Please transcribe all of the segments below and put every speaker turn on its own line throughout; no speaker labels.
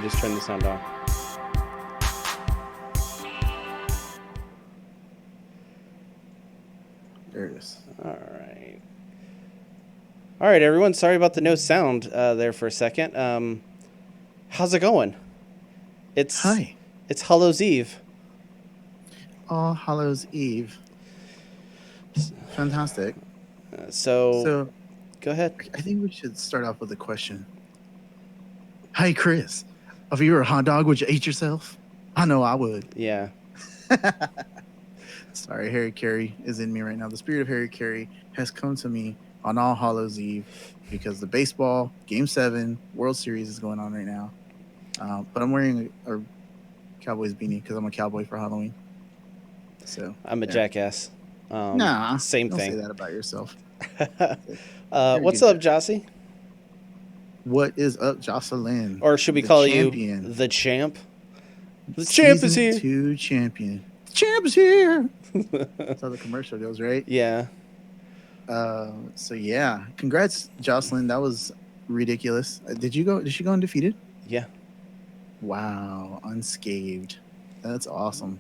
just turn the sound on.
There it is.
All right, everyone. Sorry about the no sound there for a second. How's it going?
Hi.
It's Hallows Eve.
All Hallows Eve. Fantastic.
So go ahead.
I think we should start off with a question. Hi, Chris. If you were a hot dog, would you eat yourself? I know I would.
Yeah.
Sorry, Harry Carey is in me right now. The spirit of Harry Carey has come to me on All Hallows Eve because the baseball Game 7 World Series is going on right now. But I'm wearing a Cowboys beanie because I'm a cowboy for Halloween. So
I'm a jackass.
Nah,
same
don't
thing.
say that about yourself.
What's up, Jossie?
What is up, Jocelyn?
Or should we call you the champ? The champ is here.
Season 2 champion. The champ is here. That's how the commercial goes, right?
Yeah.
So yeah, congrats, Jocelyn. That was ridiculous. Did she go undefeated?
Yeah.
Wow, unscathed. That's awesome.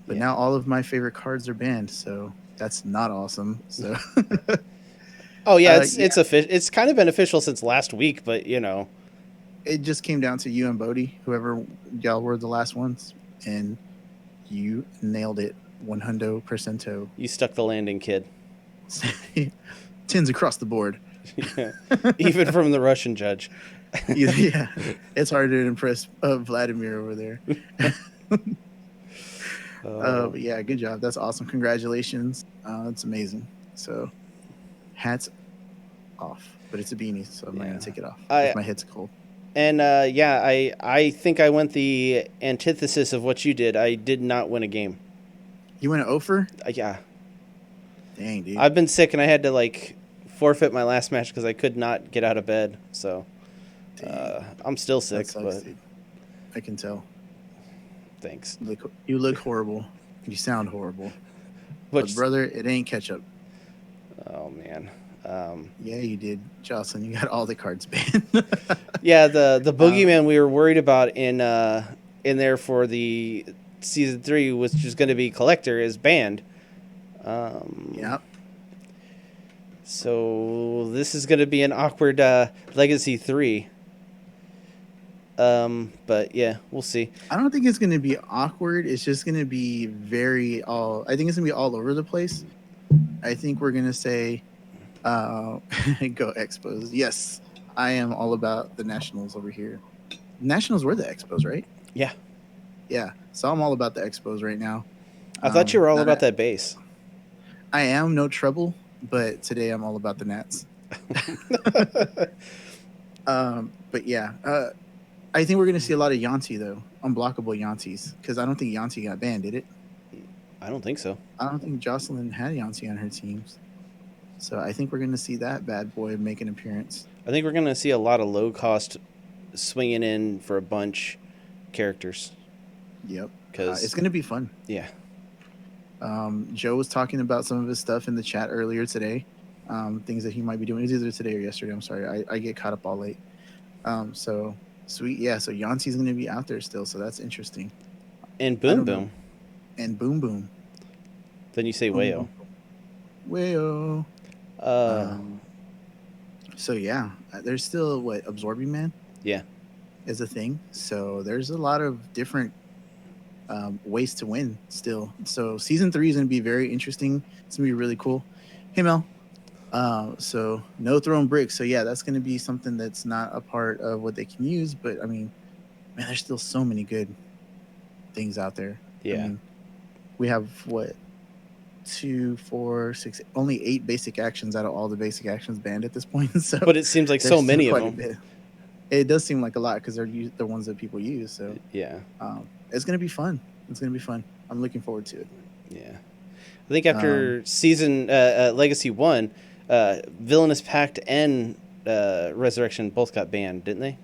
But now all of my favorite cards are banned, so that's not awesome. So.
Oh yeah, it's kind of been official since last week, but you know,
it just came down to you and Bodie, whoever y'all were the last ones, and you nailed it 100%.
You stuck the landing, kid.
10s across the board.
Yeah. Even from the Russian judge.
Yeah, it's hard to impress Vladimir over there. But yeah, good job. That's awesome. Congratulations. It's amazing. So, hats off. But it's a beanie, so I'm not going to take it off if my head's cold.
And I think I went the antithesis of what you did. I did not win a game.
You went an offer?
Yeah.
Dang, dude.
I've been sick, and I had to forfeit my last match because I could not get out of bed. So I'm still sick.
Sucks, but dude. I can tell.
Thanks.
You look horrible. You sound horrible. But brother, it ain't ketchup.
Oh man.
Yeah, you did, Jocelyn. You got all the cards banned.
Yeah, the boogeyman we were worried about in there for the season 3, which is going to be collector, is banned.
Yep.
So this is going to be an awkward Legacy 3. But yeah, we'll see.
I don't think it's going to be awkward. It's just going to be I think it's going to be all over the place. I think we're going to say, go Expos. Yes, I am all about the Nationals over here. Nationals were the Expos, right?
Yeah.
Yeah. So I'm all about the Expos right now.
I thought you were all about that base.
I am, no trouble, but today I'm all about the Nats. But yeah, I think we're going to see a lot of Yanti, though. Unblockable Yantis. Because I don't think Yanti got banned, did it?
I don't think so.
I don't think Jocelyn had Yanti on her teams. So I think we're going to see that bad boy make an appearance.
I think we're going to see a lot of low-cost swinging in for a bunch characters.
Yep. Because it's going to be fun.
Yeah.
Joe was talking about some of his stuff in the chat earlier today. Things that he might be doing. It was either today or yesterday. I'm sorry. I get caught up all late. So sweet. Yeah. So Yanti's going to be out there still. So that's interesting.
And Boom Boom.
And Boom Boom.
Then you say Wayo.
Wayo. So yeah, there's still Absorbing Man.
Yeah.
Is a thing. So there's a lot of different ways to win still. So season 3 is going to be very interesting. It's going to be really cool. Hey Mel. So no throwing bricks. So yeah, that's going to be something that's not a part of what they can use. But I mean, man, there's still so many good things out there.
Yeah.
I mean, we have 2, 4, 6, only 8 basic actions out of all the basic actions banned at this point. So,
but it seems like so many of them.
It does seem like a lot because they're the ones that people use. So
yeah,
it's gonna be fun. It's gonna be fun. I'm looking forward to it.
Yeah, I think after season Legacy 1, Villainous Pact and Resurrection both got banned, didn't they?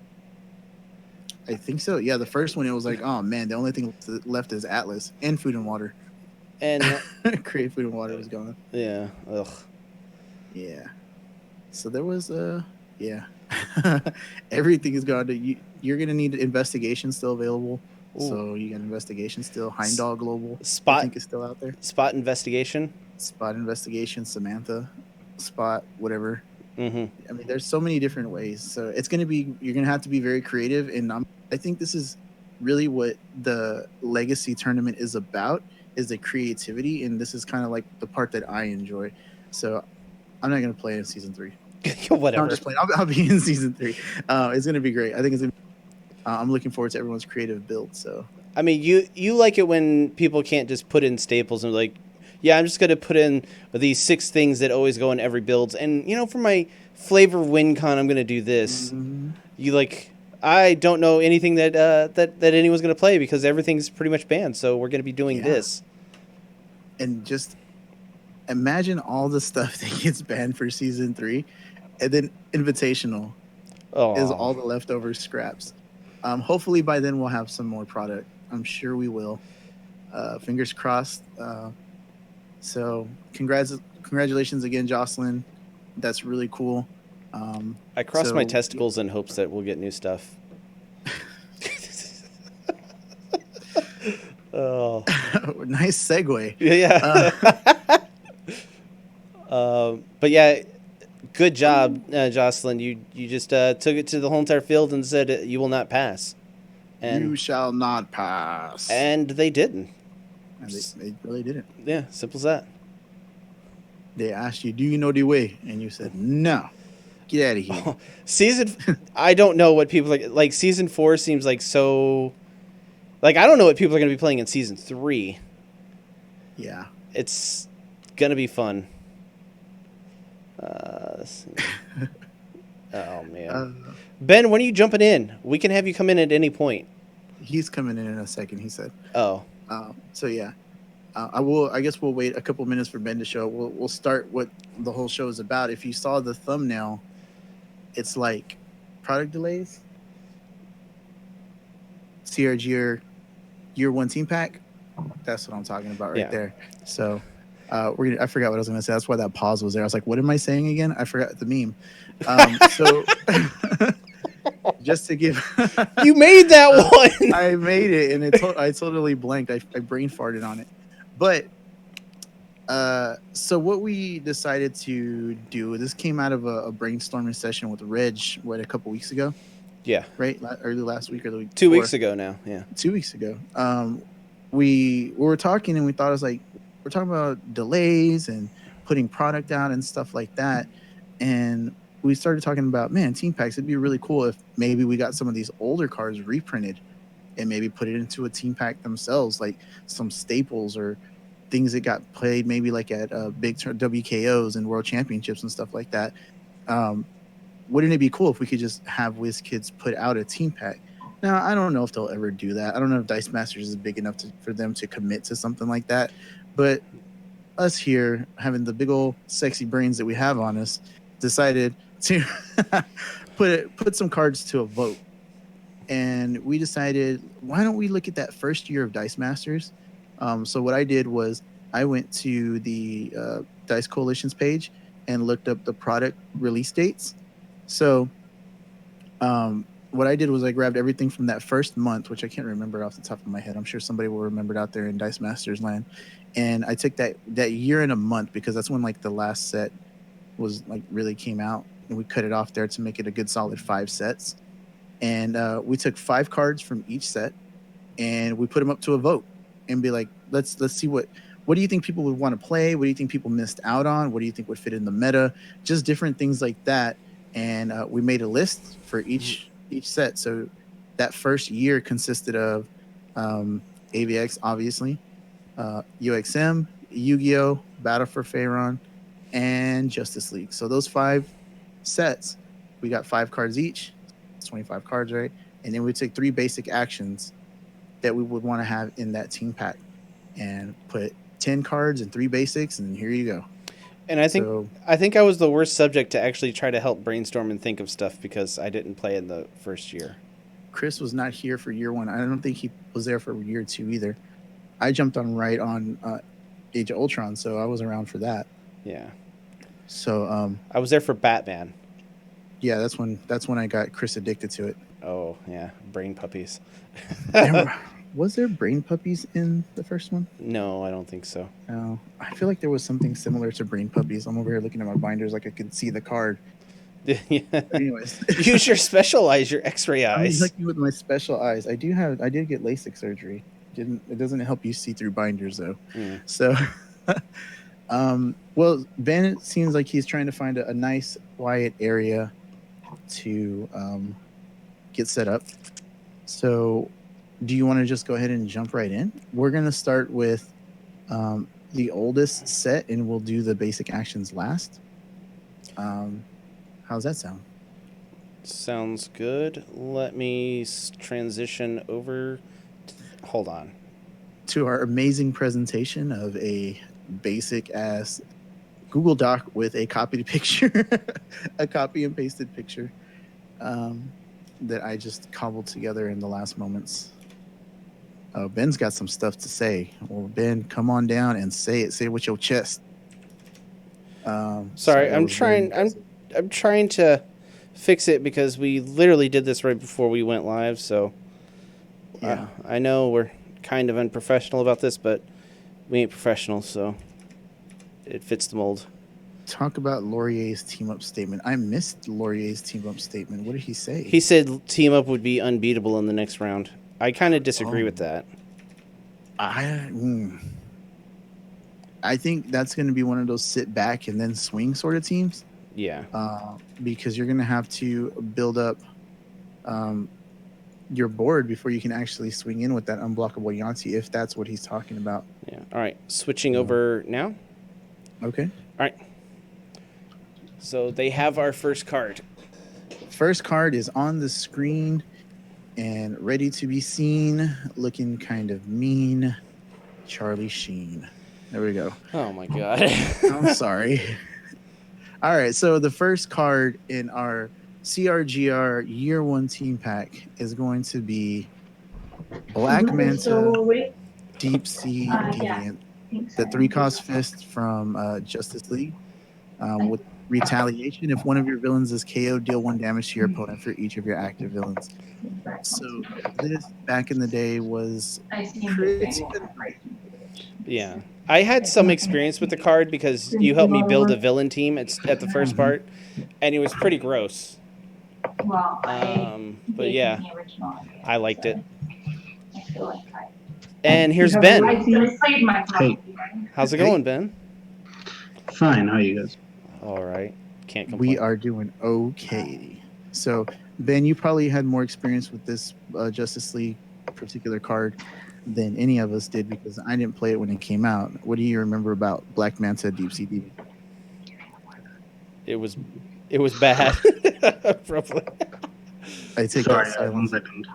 I think so. Yeah, the first one it was like, oh man, the only thing left is Atlas and Food and Water.
And
Create Food and Water was gone.
Yeah. Ugh.
Yeah. So there was yeah. Everything is gone. you're gonna need investigation still available.
Ooh.
So you got investigation still. Heimdall Global, I
Spot
think, is still out there.
spot investigation.
Spot investigation, Samantha, Spot, whatever.
Mm-hmm.
I mean, there's so many different ways. So it's gonna be you're gonna have to be very creative, and I think this is really what the Legacy tournament is about, is the creativity, and this is kind of like the part that I enjoy. So I'm not gonna play in season 3. No,
Whatever.
I'm just playing. I'll be in season 3. It's gonna be great. I think it's gonna. I'm looking forward to everyone's creative build. So
I mean, you like it when people can't just put in staples and like, yeah, I'm just gonna put in these 6 things that always go in every build, and for my flavor win con, I'm gonna do this.
Mhm.
You like, I don't know anything that anyone's gonna play because everything's pretty much banned, so we're gonna be doing
Yeah.
this.
And just imagine all the stuff that gets banned for season 3, and then Invitational is all
Oh,
the leftover scraps. Hopefully by then we'll have some more product. I'm sure we will. Fingers crossed. So congratulations again, Jocelyn. That's really cool.
I cross my
So
testicles in hopes that we'll get new stuff. Oh,
nice segue.
yeah. But yeah, good job, Jocelyn. You just took it to the whole entire field and said you will not pass,
You
and
shall not pass.
and they didn't.
And they really didn't.
Yeah, simple as that.
They asked you, "Do you know the way?" And you said, "No, get out of here."
Season, I don't know what people like. Season 4 seems like so. Like, I don't know what people are going to be playing in season 3.
Yeah.
It's gonna be fun. Let's see. Oh man, Ben, when are you jumping in? We can have you come in at any point.
He's coming in a second. He said.
Oh,
So yeah, I will. I guess we'll wait a couple minutes for Ben to show. We'll start what the whole show is about. If you saw the thumbnail, it's like product delays. CRG year 1 team pack. That's what I'm talking about right there. So I forgot what I was going to say. That's why that pause was there. I was like, what am I saying again? I forgot the meme. So just to give
you made that one.
I made it, and I totally blanked. I brain farted on it. But so what we decided to do, this came out of a brainstorming session with Reg, a couple weeks ago.
Yeah.
Right? Early last week or the week
2
before.
weeks ago now. Yeah.
2 weeks ago. We were talking, and we thought, it was like, we're talking about delays and putting product out and stuff like that. And we started talking about, man, team packs. It'd be really cool if maybe we got some of these older cards reprinted and maybe put it into a team pack themselves, like some staples or things that got played maybe like at big WKOs and world championships and stuff like that. Wouldn't it be cool if we could just have WizKids put out a team pack? Now, I don't know if they'll ever do that. I don't know if Dice Masters is big enough for them to commit to something like that. But us here, having the big old sexy brains that we have on us, decided to put some cards to a vote. And we decided, why don't we look at that first year of Dice Masters? So what I did was I went to the Dice Coalition's page and looked up the product release dates. So what I did was I grabbed everything from that first month, which I can't remember off the top of my head. I'm sure somebody will remember it out there in Dice Masters land. And I took that year and a month, because that's when like the last set was like really came out, and we cut it off there to make it a good solid 5 sets. And we took 5 cards from each set and we put them up to a vote and be like, let's see what do you think people would want to play? What do you think people missed out on? What do you think would fit in the meta? Just different things like that. And we made a list for each set. So that first year consisted of AVX, obviously, UXM, Yu-Gi-Oh, Battle for Faerun, and Justice League. So those 5 sets, we got 5 cards each. It's 25 cards, right? And then we take 3 basic actions that we would want to have in that team pack, and put 10 cards and 3 basics, and here you go.
And I think I was the worst subject to actually try to help brainstorm and think of stuff, because I didn't play in the first year.
Chris was not here for year 1. I don't think he was there for year 2 either. I jumped on right on Age of Ultron, so I was around for that.
Yeah.
So
I was there for Batman.
Yeah, that's when I got Chris addicted to it.
Oh yeah, brain puppies.
There, was there brain puppies in the first one?
No, I don't think so.
No, I feel like there was something similar to brain puppies. I'm over here looking at my binders like I could see the card. But anyways,
Use your special eyes, your X-ray
I'm
eyes.
lucky with my special eyes. I did get LASIK surgery. Didn't it doesn't help you see through binders though.
Mm.
So, well, Ben it seems like he's trying to find a nice quiet area to get set up. So, do you want to just go ahead and jump right in? We're gonna start with the oldest set, and we'll do the basic actions last. How's that sound?
Sounds good. Let me transition over. Hold on.
To our amazing presentation of a basic ass Google Doc with a copied picture, a copy and pasted picture that I just cobbled together in the last moments. Oh, Ben's got some stuff to say. Well, Ben, come on down and say it. Say it with your chest.
Sorry,
that
I'm
was very
trying.
impressive.
I'm trying to fix it because we literally did this right before we went live. So
Yeah.
I know we're kind of unprofessional about this, but we ain't professional, so it fits the mold.
Talk about Laurier's team up statement. I missed Laurier's team up statement. What did he say?
He said team up would be unbeatable in the next round. I kind of disagree with that.
I think that's going to be one of those sit back and then swing sort of teams.
Yeah.
Because you're going to have to build up your board before you can actually swing in with that unblockable Yanti, if that's what he's talking about.
Yeah. All right. Switching over now.
Okay.
All right. So they have our first card.
First card is on the screen and ready to be seen, looking kind of mean. Charlie Sheen. There we go.
Oh my god.
I'm sorry. All right, so the first card in our CRGR Year 1 team pack is going to be Black Manta, Deep Sea Deviant, the 3-cost fist from Justice League. With retaliation, if one of your villains is KO'd, deal 1 damage to your opponent for each of your active villains. So this, back in the day, was pretty
Yeah. I had some experience with the card because you helped me build a villain team at the first part, and it was pretty gross. But yeah, I liked it. And here's Ben.
Hey,
How's it going, Ben?
fine. How are you guys?
All right. Can't complain.
We are doing okay. So, Ben, you probably had more experience with this Justice League particular card than any of us did because I didn't play it when it came out. What do you remember about Black Manta Deep Sea Deviant?
It was bad. Probably.
I take
Sorry,
that silence.
1 second.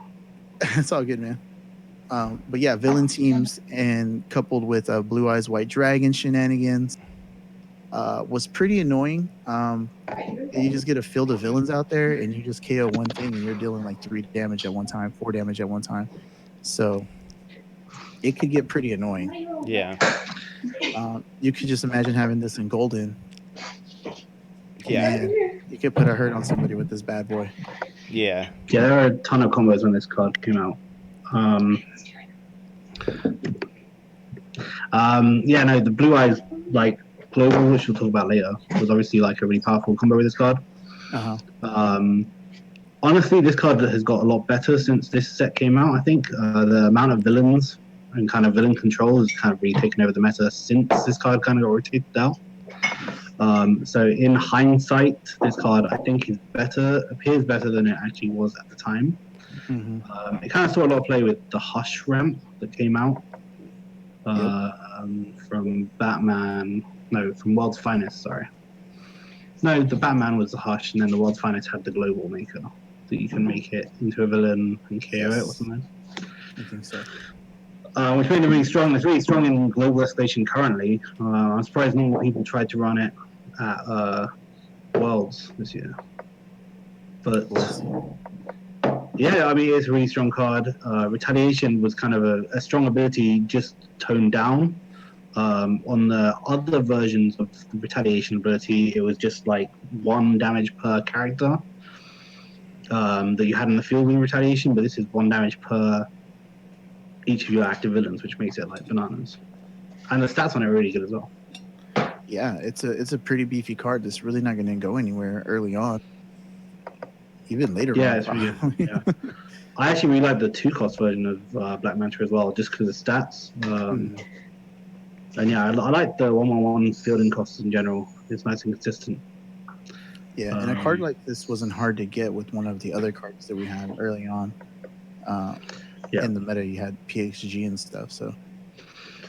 It's all good, man. But yeah, villain teams and coupled with Blue Eyes White Dragon shenanigans was pretty annoying. You just get a field of villains out there and you just KO one thing and you're dealing like 3 damage at one time, 4 damage at one time. So it could get pretty annoying.
Yeah.
You could just imagine having this in Golden.
Yeah.
Man, you could put a hurt on somebody with this bad boy.
Yeah.
Yeah, there are a ton of combos when this card came out. Yeah, no, the Blue Eyes like global, which we'll talk about later, was obviously like a really powerful combo with this card. Honestly, this card has got a lot better since this set came out. I think the amount of villains and kind of villain control has kind of really taken over the meta since this card kind of got rotated out. So in hindsight, this card I think appears better than it actually was at the time. It kind of saw a lot of play with the Hush ramp that came out from from World's Finest, sorry. No, the Batman was the Hush, and then the World's Finest had the Global Maker, that you can make it into a villain and KO it or something.
I think so.
Which made it really strong. It's really strong in Global Escalation currently. I'm surprised more people tried to run it at Worlds this year. But yeah, I mean, it's a really strong card. Retaliation was kind of a strong ability, just toned down. On the other versions of the Retaliation ability, it was just like 1 damage per character. that you had in the field with retaliation, but this is 1 damage per each of your active villains, which makes it like bananas. And the stats on it are really good as well.
Yeah, it's a pretty beefy card that's really not going to go anywhere early on, even later
Yeah,
on.
it's really
Probably.
good. Yeah. I actually really like the 2-cost version of Black Manta as well, just because of stats. And yeah, I like the 1/1 fielding costs in general. It's nice and consistent.
Yeah, and a card like this wasn't hard to get with one of the other cards that we had early on.
Yeah.
In the meta, you had PXG and stuff. So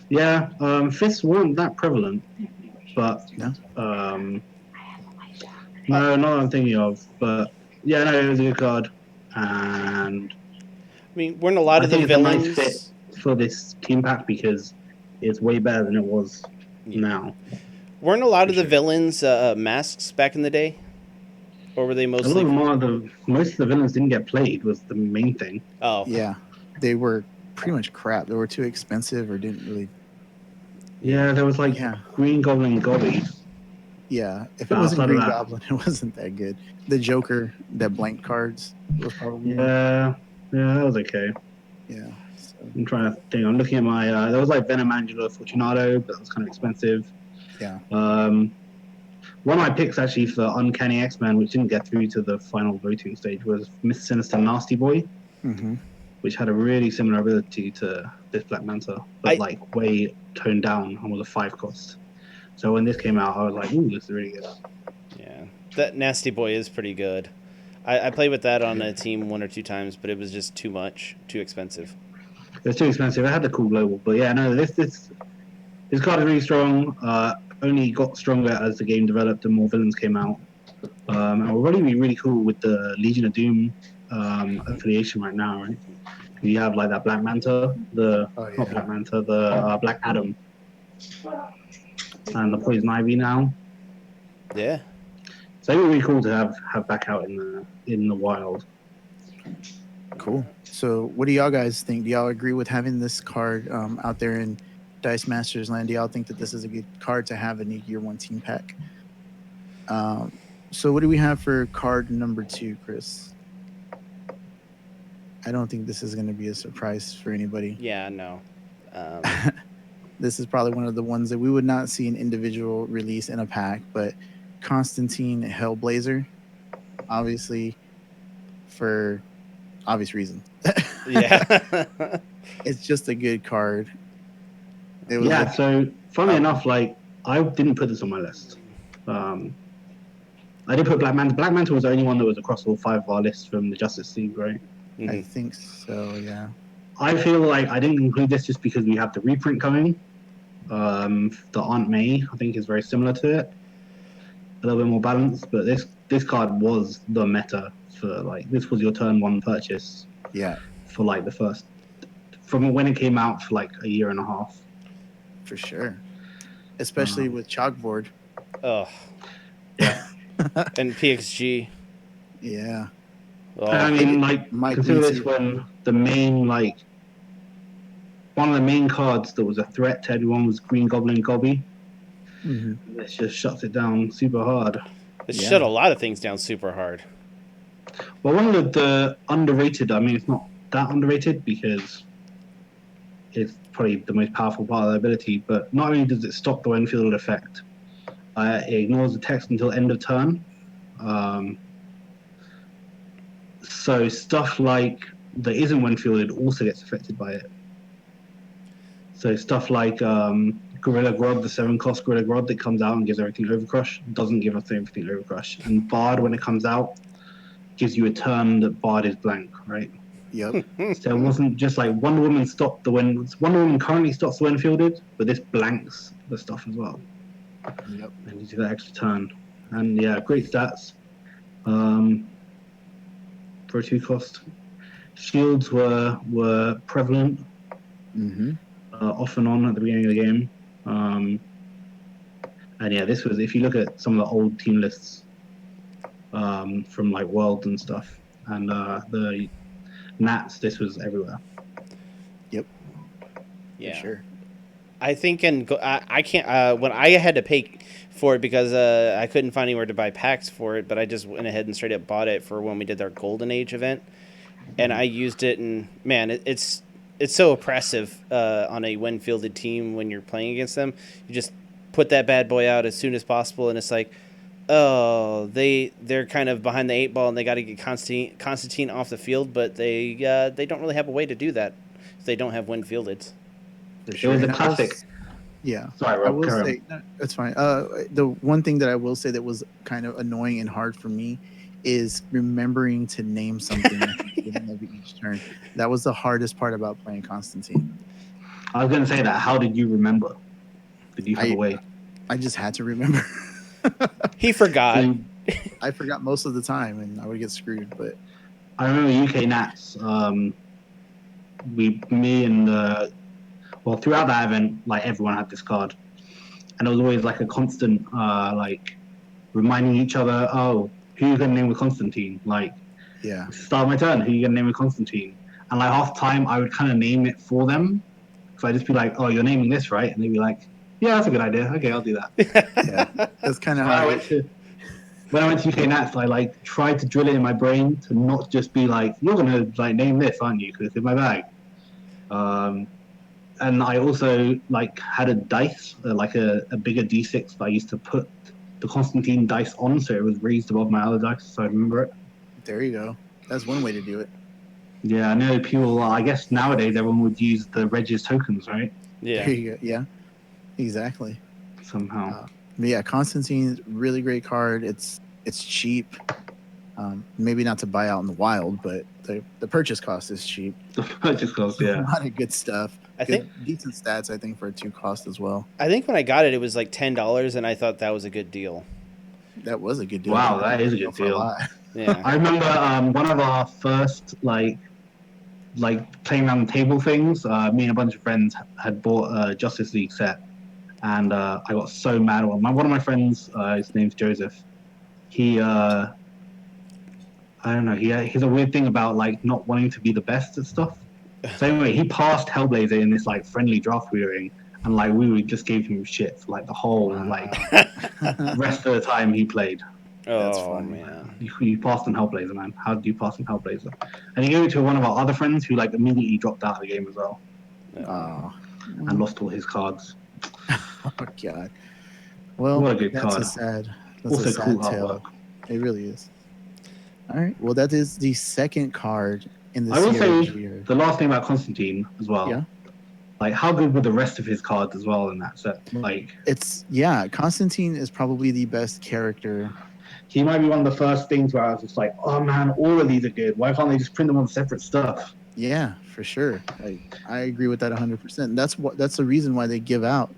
Yeah, fists weren't that prevalent, but
No?
no, not that I'm thinking of. But yeah, no, it was a good card, and
I mean, weren't a lot
I
of the
think it's a nice
villains
fit for this team pack because it's way better than it was now.
weren't a lot of the
sure.
villains masks back in the day, or were they
A
mostly?
little more. Most of the villains didn't get played. Was the main thing.
Oh,
yeah, they were pretty much crap. They were too expensive or didn't really.
Yeah, there was like
Yeah.
Green Goblin Gobby.
Yeah, if it
But
wasn't
outside of
Green
that-
Goblin, it wasn't that good. The Joker, that blank cards was probably
Yeah, that was okay.
yeah. So,
I'm trying to think. I'm looking at my. There was like Venom Angelo Fortunato, but that was kind of expensive.
yeah.
One of my picks actually for Uncanny X-Men, which didn't get through to the final voting stage, was Miss Sinister Nasty Boy,
Mm-hmm.
which had a really similar ability to this Black Manta, but like way toned down and was a 5-cost. So when this came out, I was like, "Ooh, this is really good."
yeah, that Nasty Boy is pretty good. I played with that on a team 1 or 2 times, but it was just too much, too expensive.
It was too expensive. It had the cool global, but yeah, no, this card is really strong. Only got stronger as the game developed and more villains came out. And will probably be really cool with the Legion of Doom affiliation right now, right? You have like that Black Manta, not Black Manta, the Black Adam, and the Poison Ivy now.
Yeah.
So it would be really cool to have back out in the wild.
Cool. So, what do y'all guys think? Do y'all agree with having this card out there in Dice Masters land? Do y'all think that this is a good card to have in a year 1 team pack? So, what do we have for card number 2, Chris? I don't think this is going to be a surprise for anybody.
Yeah. No.
This is probably one of the ones that we would not see an individual release in a pack, but Constantine Hellblazer, obviously, for obvious reason.
Yeah.
It's just a good card. It was
Yeah. So funnily enough, like I didn't put this on my list. I did put Black Manta. Black Manta was the only one that was across all 5 of our lists from the Justice League, right?
I think so, yeah.
I feel like I didn't include this just because we have the reprint coming. The Aunt May, I think, is very similar to it. A little bit more balanced, but this card was the meta for like this was your turn 1 purchase.
Yeah,
for like the first from when it came out for like a year and a half.
for sure. Especially with Chalkboard.
Oh.
Yeah.
And PXG.
Yeah.
Oh.
I mean, like,
Mike
consider
needs
this
to-
when the main, like, one of the main cards that was a threat to everyone was Green Goblin Gobby.
Mm-hmm.
This just shuts it down super hard.
It
Yeah.
shut a lot of things down super hard.
Well, one of the underrated, I mean, it's not that underrated because it's probably the most powerful part of the ability, but not only does it stop the Enfield effect, it ignores the text until end of turn. So stuff like that isn't Winfielded also gets affected by it. So stuff like Gorilla Grodd, the 7-cost Gorilla Grodd that comes out and gives everything Overcrush, doesn't give us everything Overcrush. And Bard, when it comes out, gives you a turn that Bard is blank, right?
Yep.
So it wasn't just like Wonder Woman stopped the Wonder Woman currently stops the Winfielded, but this blanks the stuff as well.
Yep.
And you do that extra turn. And yeah, great stats. For a 2-cost. Shields were prevalent,
Mm-hmm.
off and on at the beginning of the game. And yeah, this was, if you look at some of the old team lists from like Worlds and stuff, and the Nats, this was everywhere.
Yep.
Yeah.
For sure.
I think I can't when I had to pay for it because I couldn't find anywhere to buy packs for it, but I just went ahead and straight up bought it for when we did our Golden Age event, and I used it, and man, it's so oppressive on a win fielded team when you're playing against them. You just put that bad boy out as soon as possible, and it's like, oh, they're kind of behind the eight ball, and they got to get Constantine off the field, but they don't really have a way to do that if they don't have win fielded.
For
It was a
And
classic.
yeah.
Sorry,
I
Rob,
will
carry on.
say no, that's fine. The one thing that I will say that was kind of annoying and hard for me is remembering to name something at the beginning of each turn. That was the hardest part about playing Constantine.
I was going to say that. How did you remember? Did you have a way?
I just had to remember.
He forgot.
So,
I forgot most of the time, and I would get screwed. But
I remember UK Nats. Me and throughout that event, like everyone had this card, and it was always like a constant, like reminding each other, oh, who you gonna name with Constantine? Like,
yeah,
start my turn. Who you gonna name with Constantine? And like half the time, I would kind of name it for them, so I'd just be like, oh, you're naming this, right? And they'd be like, yeah, that's a good idea. Okay, I'll do that.
yeah, that's kind of
When I
how.
went to UK Nats, I like tried to drill it in my brain to not just be like, you're gonna like name this, aren't you? Because it's in my bag. And I also like had a dice, like a bigger D6 that I used to put the Constantine dice on, so it was raised above my other dice, so I remember it.
There you go. That's one way to do it.
Yeah, I know people. I guess nowadays everyone would use the Regis tokens, right?
Yeah.
There you go. Yeah, exactly.
Somehow.
But yeah, Constantine's really great card. It's cheap. Maybe not to buy out in the wild, but the purchase cost is cheap.
Just close,
A
yeah.
lot of good stuff.
I think
Decent stats. I think for a 2 cost as well.
when I got it, it was like $10, and I thought that was a good deal.
That was a good deal.
Wow, that is a good
For
deal.
lot.
Yeah.
I remember one of our first like playing around the table things. Me and a bunch of friends had bought a Justice League set, and I got so mad. One of my friends, his name's Joseph. He I don't know. He's a weird thing about like not wanting to be the best at stuff. So anyway, he passed Hellblazer in this like friendly draft we were in, and like we just gave him shit for like the whole like rest of the time he played.
That's
Oh
funny.
man.
You passed on Hellblazer, man. How did you pass on Hellblazer? And he gave it to one of our other friends who like immediately dropped out of the game as well
Oh,
and lost all his cards.
oh God. Well,
What a good
that's
card.
That's
Also
a sad
cool
tale.
artwork.
It really is. All right. Well, that is the second card in the
I will
series
say
here.
the last thing about Constantine as well.
Yeah.
Like how good were the rest of his cards as well in that set? Like
Constantine is probably the best character.
he might be one of the first things where I was just like, oh man, all of these are good. Why can't they just print them on separate stuff?
Yeah, for sure. I agree with that 100%. That's the reason why they give out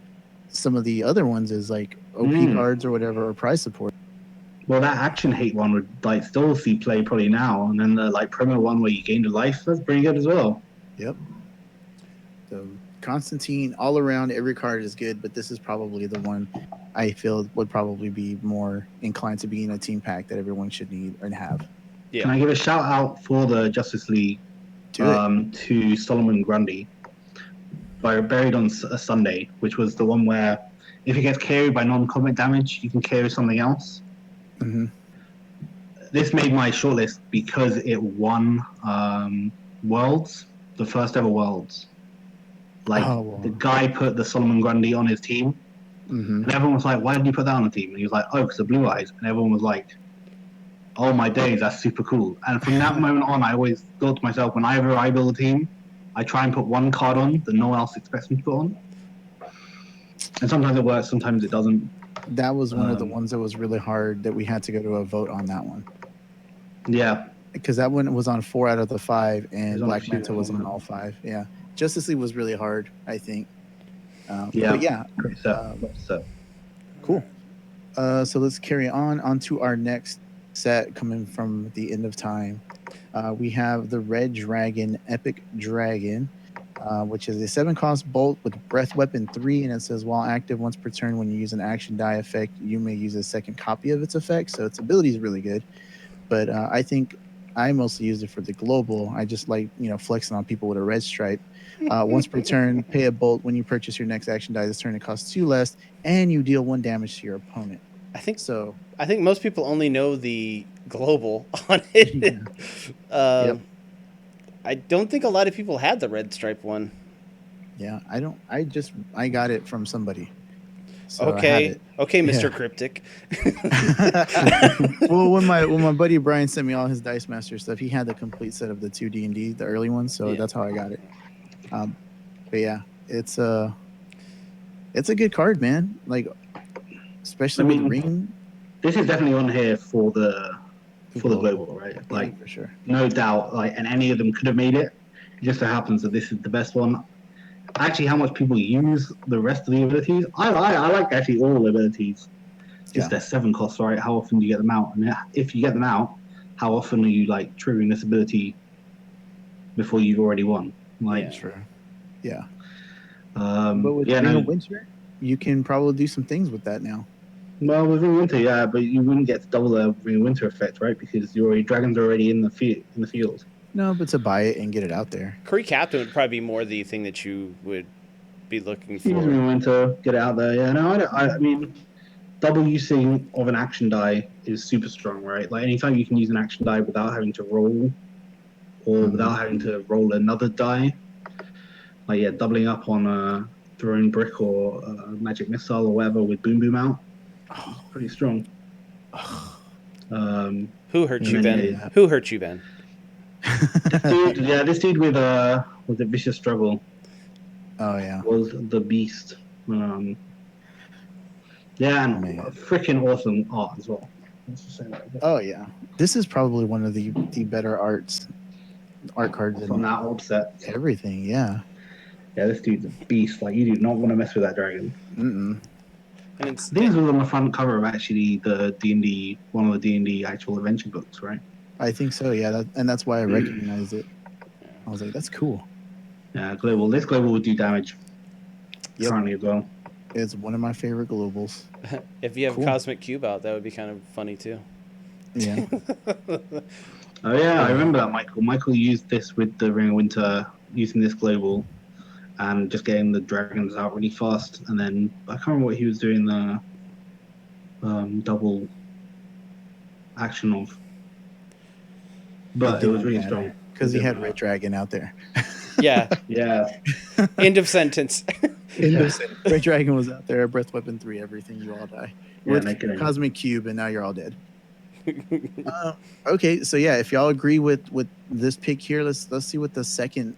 some of the other ones is like OP cards or whatever or prize support.
Well, that action hate one would like still see play probably now, and then the like promo one where you gained a life, that's pretty good as well.
Yep. So Constantine, all around, every card is good, but this is probably the one I feel would probably be more inclined to be in a team pack that everyone should need and have.
Yeah.
Can I give a shout out for the Justice League to Solomon Grundy, buried on a Sunday, which was the one where if it gets carried by non-combat damage, you can carry something else.
Mm-hmm.
This made my shortlist because it won Worlds, the first ever Worlds. Like the guy put the Solomon Grundy on his team, and everyone was like, "Why did you put that on the team?" And he was like, "Oh, because of Blue Eyes." And everyone was like, "Oh my days, that's super cool." And from that moment on, I always thought to myself, whenever I build a team, I try and put one card on that no one else expects me to put on. And sometimes it works, sometimes it doesn't.
That was one of the ones that was really hard that we had to go to a vote on that one.
Yeah.
Because that one was on 4 out of the 5, and
on
Black
a
Manta
few.
was on all 5. Yeah. Justice League was really hard, I think. But yeah.
So.
Cool. So let's carry onto our next set coming from the end of time. We have the Red Dragon Epic Dragon, which is a 7-cost bolt with Breath Weapon 3, and it says while active once per turn when you use an action die effect, you may use a second copy of its effect. So its ability is really good. But I think I mostly used it for the global. I just like flexing on people with a red stripe. Once per turn, pay a bolt. When you purchase your next action die this turn, it costs 2 less, and you deal 1 damage to your opponent.
I think
So
I think most people only know the global on it.
Yep.
I don't think a lot of people had the red stripe one.
yeah, I got it from somebody. So I have
Okay,
it.
okay, Mr.
Yeah.
Cryptic.
Well, when my buddy Brian sent me all his Dice Master stuff, he had the complete set of the 2D&D, the early ones, so
Yeah.
that's how I got it. But yeah, it's a good card, man. Like, especially
I
with
mean,
Ring.
This is definitely on here for the global, right?
Yeah,
Like,
for sure.
no doubt. Like, and any of them could have made it. It just so happens that this is the best one. Actually, how much people use the rest of the abilities? I like actually all the abilities. It's just
Yeah.
they're 7 costs, right? How often do you get them out? And if you get them out, how often are you like triggering this ability before you've already won? Like,
Yeah.
Sure. Yeah.
but
But with Ring of Winter, you can probably do some things with that now.
Well, with Ring of Winter, yeah, but you wouldn't get to double the Ring of Winter effect, right? Because dragons are already in the field.
No, but to buy it and get it out there.
Curry Captain would probably be more the thing that you would be looking
Use Ring
for.
of Winter, get it out there. Yeah, no, I mean, double using of an action die is super strong, right? Like anytime you can use an action die without having to roll, or without having to roll another die, like yeah, doubling up on a throwing brick or a magic missile or whatever with boom boom out, pretty strong.
Who hurt
And
you,
then,
Ben?
yeah.
Who hurt you, Ben?
This dude with the Vicious Struggle
Oh yeah.
was the beast. Yeah, and
Man.
freaking awesome art as well. Let's just say that.
Oh yeah. This is probably one of the better art cards
From
in
that old set.
everything. Yeah.
Yeah, this dude's a beast. Like, you do not want to mess with that dragon.
Mm-mm.
And it's
These was on the front cover of actually the D&D, one of the D&D actual adventure books, right?
I think so. Yeah, and that's why I recognized it. I was like, that's cool.
Yeah, global. This global would do damage
Yep.
currently as well.
It's one of my favorite globals.
if you have
Cool.
Cosmic Cube out, that would be kind of funny too.
Yeah.
Oh yeah, I remember that, Michael. Michael used this with the Ring of Winter, using this global, and just getting the dragons out really fast. And then I can't remember what he was doing the double action of, but it was really strong
because he had Red Dragon out there.
Yeah.
Yeah,
End of sentence.
Red Dragon was out there. Breath Weapon 3, everything, you all die.
Yeah,
With
no kidding.
Cosmic Cube, and now you're all dead. Okay, so yeah, if y'all agree with this pick here, let's see what the second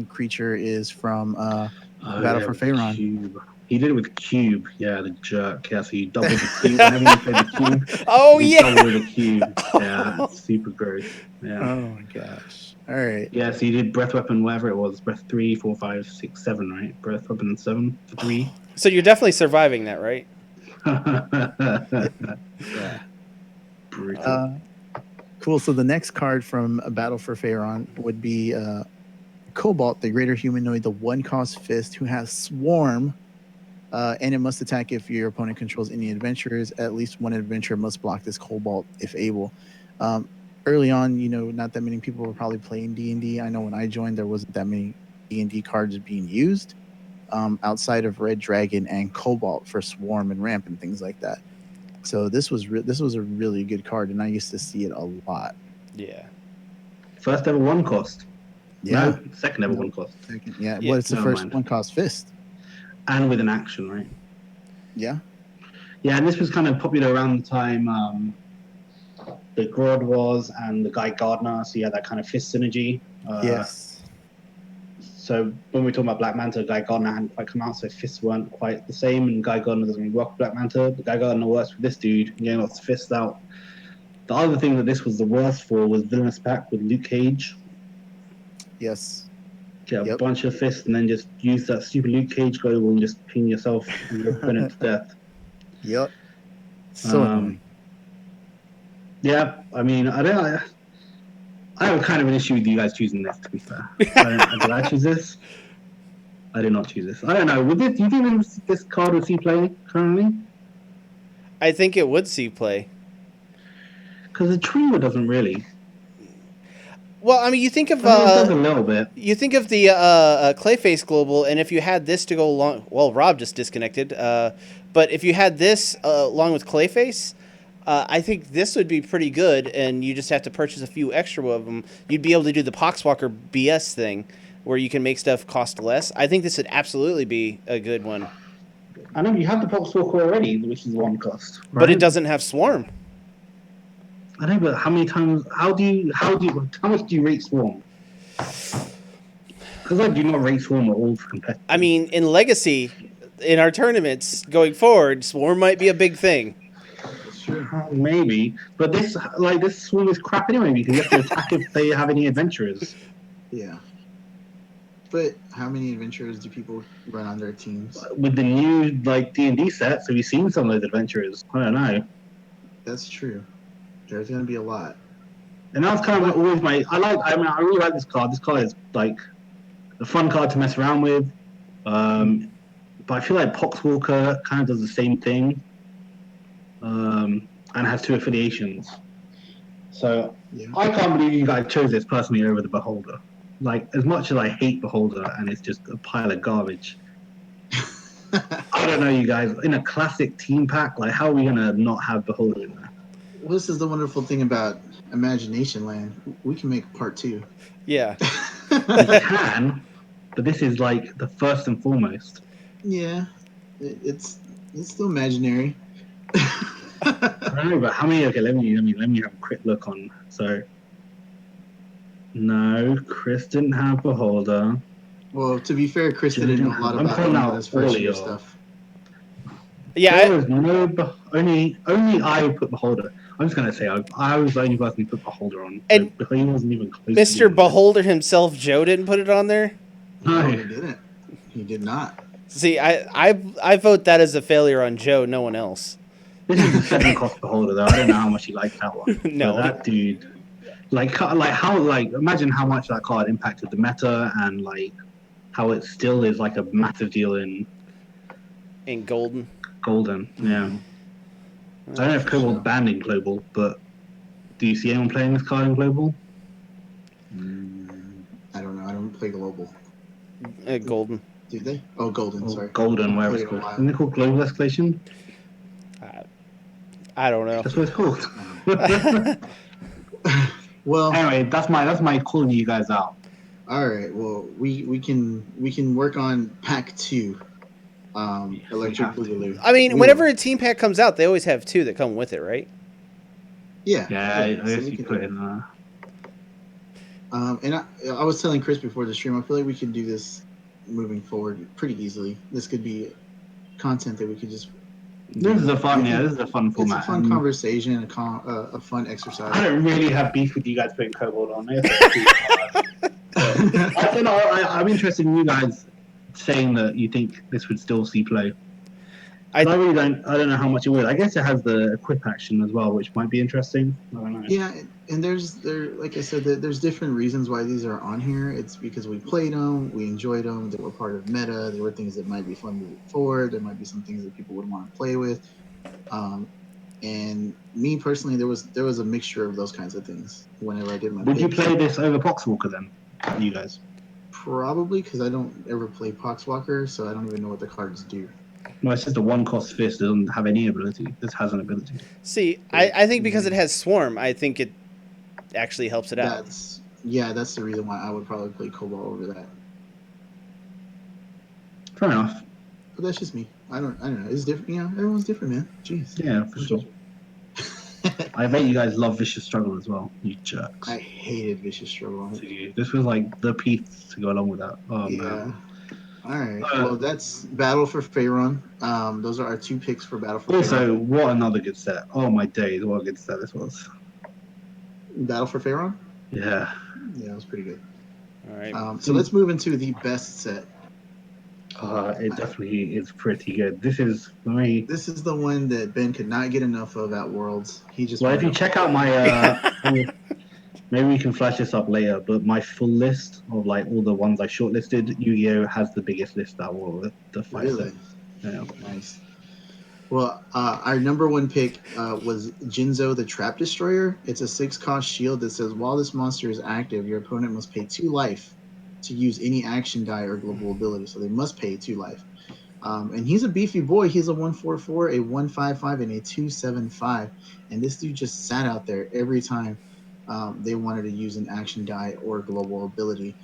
creature is from Battle for Faerun.
Cube. He did it with Cube. Yeah, the jerk. Yeah, so you double the Cube. Whenever you play the Cube,
Oh
you
yeah.
double the Cube. Yeah, it's super gross. Yeah.
Oh my gosh! All right.
Yeah, so you did Breath Weapon, whatever it was, Breath 3, 4, 5, 6, 7, right? Breath Weapon 7 for 3.
So you're definitely surviving that, right?
Yeah.
Brutal.
Cool. So the next card from Battle for Faerun would be Cobalt, the greater humanoid, the 1-cost fist who has Swarm, and it must attack if your opponent controls any adventurers. At least one adventurer must block this Cobalt if able. Early on, not that many people were probably playing D&D. I know when I joined, there wasn't that many D&D cards being used outside of Red Dragon and Cobalt for Swarm and Ramp and things like that. So this was a really good card, and I used to see it a lot.
Yeah.
First ever 1 cost.
Yeah,
No, second ever 1 cost.
second, yeah.
Yeah,
Well, it's the
never
first
mind.
1-cost fist.
And with an action, right?
Yeah,
Yeah, and this was kind of popular around the time the Grodd was and the Guy Gardner, so you had that kind of fist synergy.
yes,
So when we're talking about Black Manta, Guy Gardner hadn't quite come out, so fists weren't quite the same, and Guy Gardner doesn't really work with Black Manta, but Guy Gardner works with this dude, getting lots of fists out. The other thing that this was the worst for was Villainous Pack with Luke Cage.
yes.
Get a
Yep.
bunch of fists and then just use that stupid Luke Cage global and just pin yourself and your opponent to death.
Yep. So
Um,
annoying.
Yeah, I mean, I have kind of an issue with you guys choosing this, to be fair. Did I choose this? I did not choose this. I don't know. Do you think this card would see play currently?
I think it would see play.
Because the trio doesn't really.
Well, I mean, you think of
It does a little bit.
you think of the Clayface Global, and if you had this to go along, well, Rob just disconnected. But if you had this along with Clayface, I think this would be pretty good, and you just have to purchase a few extra of them. You'd be able to do the Poxwalker BS thing, where you can make stuff cost less. I think this would absolutely be a good one.
I know you have the Poxwalker already, which is one cost. Right?
But it doesn't have Swarm.
I know, but how many times? How much do you rate Swarm? Because I do not rate Swarm at all for competitive.
I mean, in Legacy, in our tournaments going forward, Swarm might be a big thing.
Maybe, but this Swarm is crap anyway because you have to attack if they have any adventurers.
Yeah. But how many adventurers do people run on their teams?
With the new D&D sets, have you seen some of those adventurers? I don't know.
That's true. There's going to be a lot.
And that's kind of always I really like this card. This card is like a fun card to mess around with. But I feel like Poxwalker kind of does the same thing. And has 2 affiliations. So
Yeah.
I can't believe you guys chose this personally over the Beholder. Like, as much as I hate Beholder and it's just a pile of garbage, I don't know, you guys. In a classic team pack, like, how are we gonna not have Beholder in there?
Well, this is the wonderful thing about Imagination Land. We can make part 2.
Yeah.
You can, but this is like the first and foremost.
Yeah, it's still imaginary.
I don't know, but how many? Okay, let me have a quick look on. So, no, Chris didn't have Beholder.
Well, to be fair, Chris didn't know a lot
I'm
about
calling
any of
out
this first
all
year
your-
stuff.
Yeah.
There was no only I would put Beholder. I'm just gonna say I was the only person who put Beholder on.
And
so he wasn't even close. to
Mr.
doing it.
Beholder himself, Joe, didn't put it on there.
No,
No.
he didn't. He did not.
See, I vote that as a failure on Joe, no one else.
This is the 7-cost Beholder, though. I don't know how much he liked that one.
No.
But that dude, imagine how much that card impacted the meta and how it still is like a massive deal in
In Golden.
Golden. Yeah. I don't know if Cobalt's banned in Global, but do you see anyone playing this card in Global?
I don't know. I don't play Global.
Golden.
Do they? Oh, Golden.
Or
Sorry.
Golden, whatever it's
Played it a
called.
while.
Isn't it called Global Escalation?
I don't know.
That's what it's called.
Well,
Anyway, that's my calling you guys out.
all right. Well, we can work on pack 2. Electric
have to.
Boogaloo.
I mean,
We
whenever
will.
a team pack comes out, they always have 2 that come with it, right?
Yeah.
Yeah, I
so
guess
we
you
can
put
do
in.
And I was telling Chris before the stream, I feel like we can do this moving forward pretty easily. This could be content that we could just.
This is a fun format.
It's a fun conversation, a fun exercise.
I don't really have beef with you guys putting Cobalt on. I don't know. I'm interested in you guys saying that you think this would still see play. I really don't. I don't know how much it would. I guess it has the equip action as well, which might be interesting. I don't know.
Yeah, and like I said, there's different reasons why these are on here. It's because we played them, we enjoyed them, they were part of meta. There were things that might be fun moving forward. There might be some things that people would want to play with. And me personally, there was a mixture of those kinds of things whenever I did my.
Would you
picks.
play this over Poxwalker then, you guys?
Probably, because I don't ever play Poxwalker, so I don't even know what the cards do.
No, it's just a 1-cost fist. It doesn't have any ability. This has an ability.
See, I think because it has Swarm, I think it actually helps it out.
That's the reason why I would probably play Cobalt over that.
Fair enough.
But that's just me. I don't know. It's different. You know, everyone's different, man. Jeez.
Yeah, for sure. I bet you guys love Vicious Struggle as well, you jerks.
I hated Vicious Struggle.
This was like the piece to go along with that. Oh,
Yeah.
man.
All right. Well, that's Battle for Faerun. Those are our 2 picks for Battle for
Also,
Faerun.
what another good set. Oh, my days. What a good set this was.
Battle for Faerun?
Yeah.
Yeah, it was pretty good.
All right.
So let's move into the best set.
It definitely is pretty good. This is, for me...
This is the one that Ben could not get enough of at Worlds. He just
Well, if you
wanted-
check out my... maybe we can flash this up later, but my full list of all the ones I shortlisted, Yu-Gi-Oh! Has the biggest list out of all the 5
Really?
sets. Yeah.
Nice. Well, our number one pick was Jinzo the Trap Destroyer. It's a 6-cost shield that says while this monster is active, your opponent must pay 2 life to use any action die or global ability. So they must pay 2 life. And he's a beefy boy. He's a 144, a 155, and a 275. And this dude just sat out there every time they wanted to use an action die or global ability.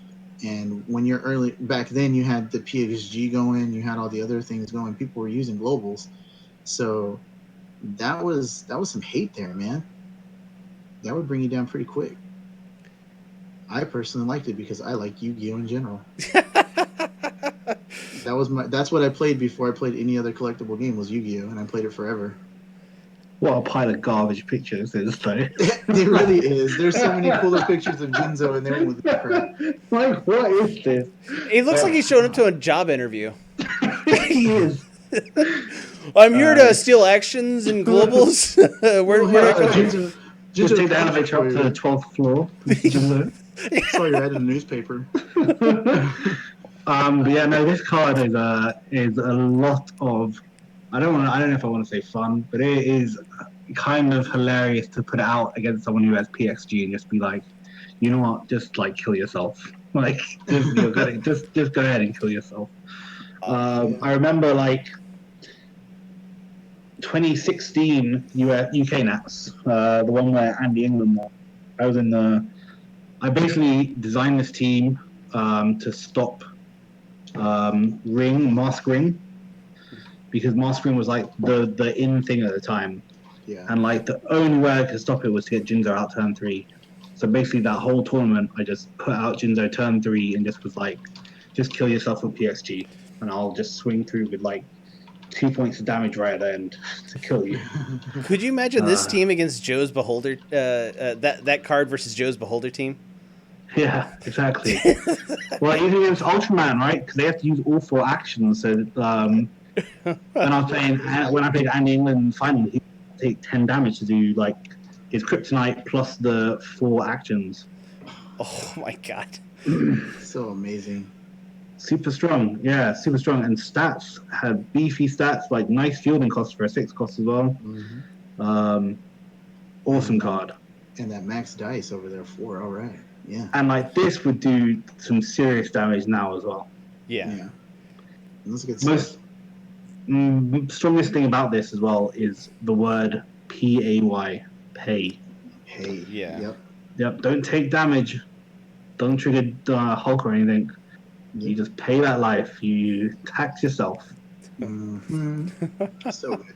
And when you're early back then, you had the PXG going, you had all the other things going. People were using globals, so that was some hate there, man. That would bring you down pretty quick. I personally liked it because I like Yu-Gi-Oh in general. That's what I played before I played any other collectible game was Yu-Gi-Oh, and I played it forever.
What a pile of garbage pictures is though.
It really is. There's so many cooler pictures of Jinzo, and they went with this crap.
Like, what is this?
He looks like he's showing up to a job interview.
He is.
I'm here to steal actions and globals. where I come?
Jinzo,
Just take the
Jinzo-
elevator up to the 12th floor.
Saw your ad in the newspaper.
But yeah, no, this card is a lot of. I don't know if I want to say fun, but it is kind of hilarious to put it out against someone who has PXG and just be like, you know what, just like kill yourself. Like, just go ahead and kill yourself. I remember like 2016 UK Nats, the one where Andy England won. I basically designed this team to stop Mask Ring, because Mask Ring was like the in thing at the time.
Yeah.
And like the only way I could stop it was to get Jinzo out turn 3. So basically that whole tournament I just put out Jinzo turn 3 and just was like, just kill yourself with PXG and I'll just swing through with like 2 points of damage right at the end to kill you.
Could you imagine this team against Joe's Beholder? That card versus Joe's Beholder team?
Yeah, exactly. Well, even against Ultraman, right? Because they have to use all 4 actions. So when I played Andy England finally, he would take 10 damage to do like his Kryptonite plus the 4 actions.
Oh my god!
So amazing.
Super strong, yeah, super strong. And stats had beefy stats, like nice fielding cost for a 6 cost as well.
Mm-hmm.
Awesome card.
And that max dice over there, 4. All right. Yeah.
And like this would do some serious damage now as well.
Yeah.
That's a good stuff.
Strongest thing about this as well is the word PAY, pay.
Hey.
Yeah.
Yep. Don't take damage. Don't trigger Hulk or anything.
Yep.
You just pay that life. You tax yourself.
Mm-hmm. So good.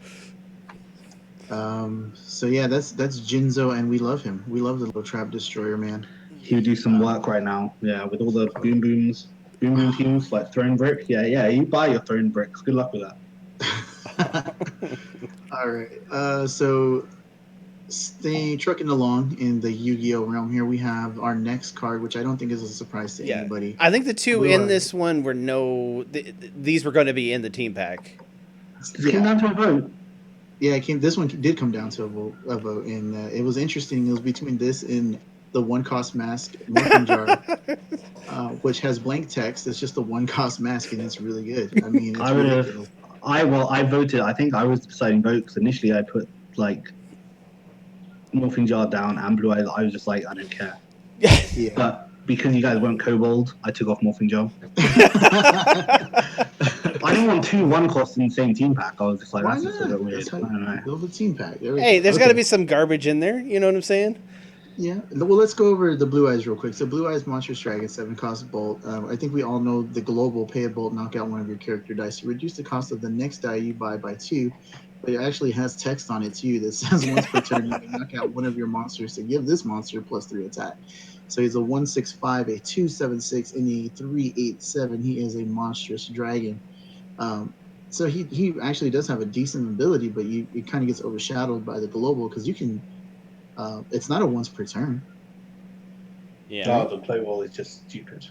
So yeah, that's Jinzo, and we love him. We love the little trap destroyer, man.
He would do some work right now. Yeah, with all the boom boom teams like Throne Brick. Yeah. You buy your Throne Bricks. Good luck with that.
All right. So stay trucking along in the Yu-Gi-Oh realm here. We have our next card, which I don't think is a surprise to anybody.
I think the two in this one were these were going to be in the team pack.
It came down to a vote.
Yeah, this one did come down to a vote, and it was interesting. It was between this and the 1-cost mask Morphin Jar, which has blank text. It's just a 1-cost mask, and it's really good. I mean, it's ridiculous.
I voted. I think I was the deciding vote because initially I put like Morphin Jar down and Blue Eyes. I was just like, I don't care.
Yeah.
But because you guys weren't Kobold, I took off Morphin Jar. I didn't want 2 1-costs in the same team pack. I was just like,
Why
that's just a bit weird.
That's how
I don't know.
build a team pack.
Hey, there's got to be some garbage in there. You know what I'm saying?
Yeah. Well, let's go over the Blue Eyes real quick. So Blue Eyes Monstrous Dragon, 7-cost bolt. I think we all know the global pay a bolt, knock out one of your character dice. You reduce the cost of the next die you buy by 2, but it actually has text on it too that says once per turn you can knock out one of your monsters to give this monster +3 attack. So he's a 165, a 276, and a 387. He is a monstrous dragon. So he actually does have a decent ability, but it kind of gets overshadowed by the global because you can. It's not a once per turn.
Yeah.
The play wall is just stupid.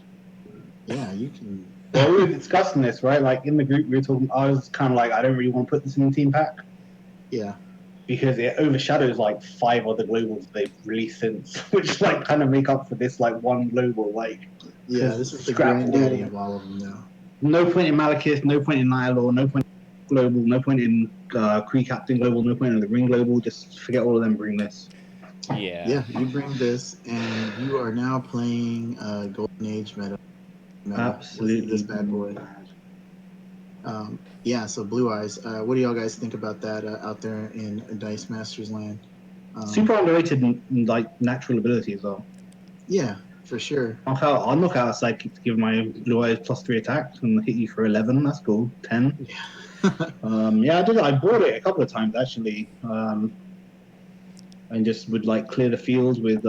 Yeah, you can.
Well, we were discussing this, right? Like in the group, we were talking. I was kind of like, I don't really want to put this in the team pack.
Yeah.
Because it overshadows like 5 other globals they've released since, which like kind of make up for this like one global. Like,
yeah, this is the
scrap
granddaddy
all.
of all of them now.
No point in Malekith, no point in Nihilor, no point global, no point in Kree Captain global, no point in the Ring global. Just forget all of them. Bring this.
Yeah.
You bring this, and you are now playing Golden Age meta with
Absolutely
this bad boy.
mad.
Yeah, so Blue Eyes. What do y'all guys think about that out there in Dice Masters land?
Super underrated like natural ability as well.
Yeah, for sure.
I'll knock out a sidekick to give my Blue Eyes +3 attack and hit you for 11. That's cool. 10. Yeah, I did. I bought it a couple of times actually, and just would like clear the field with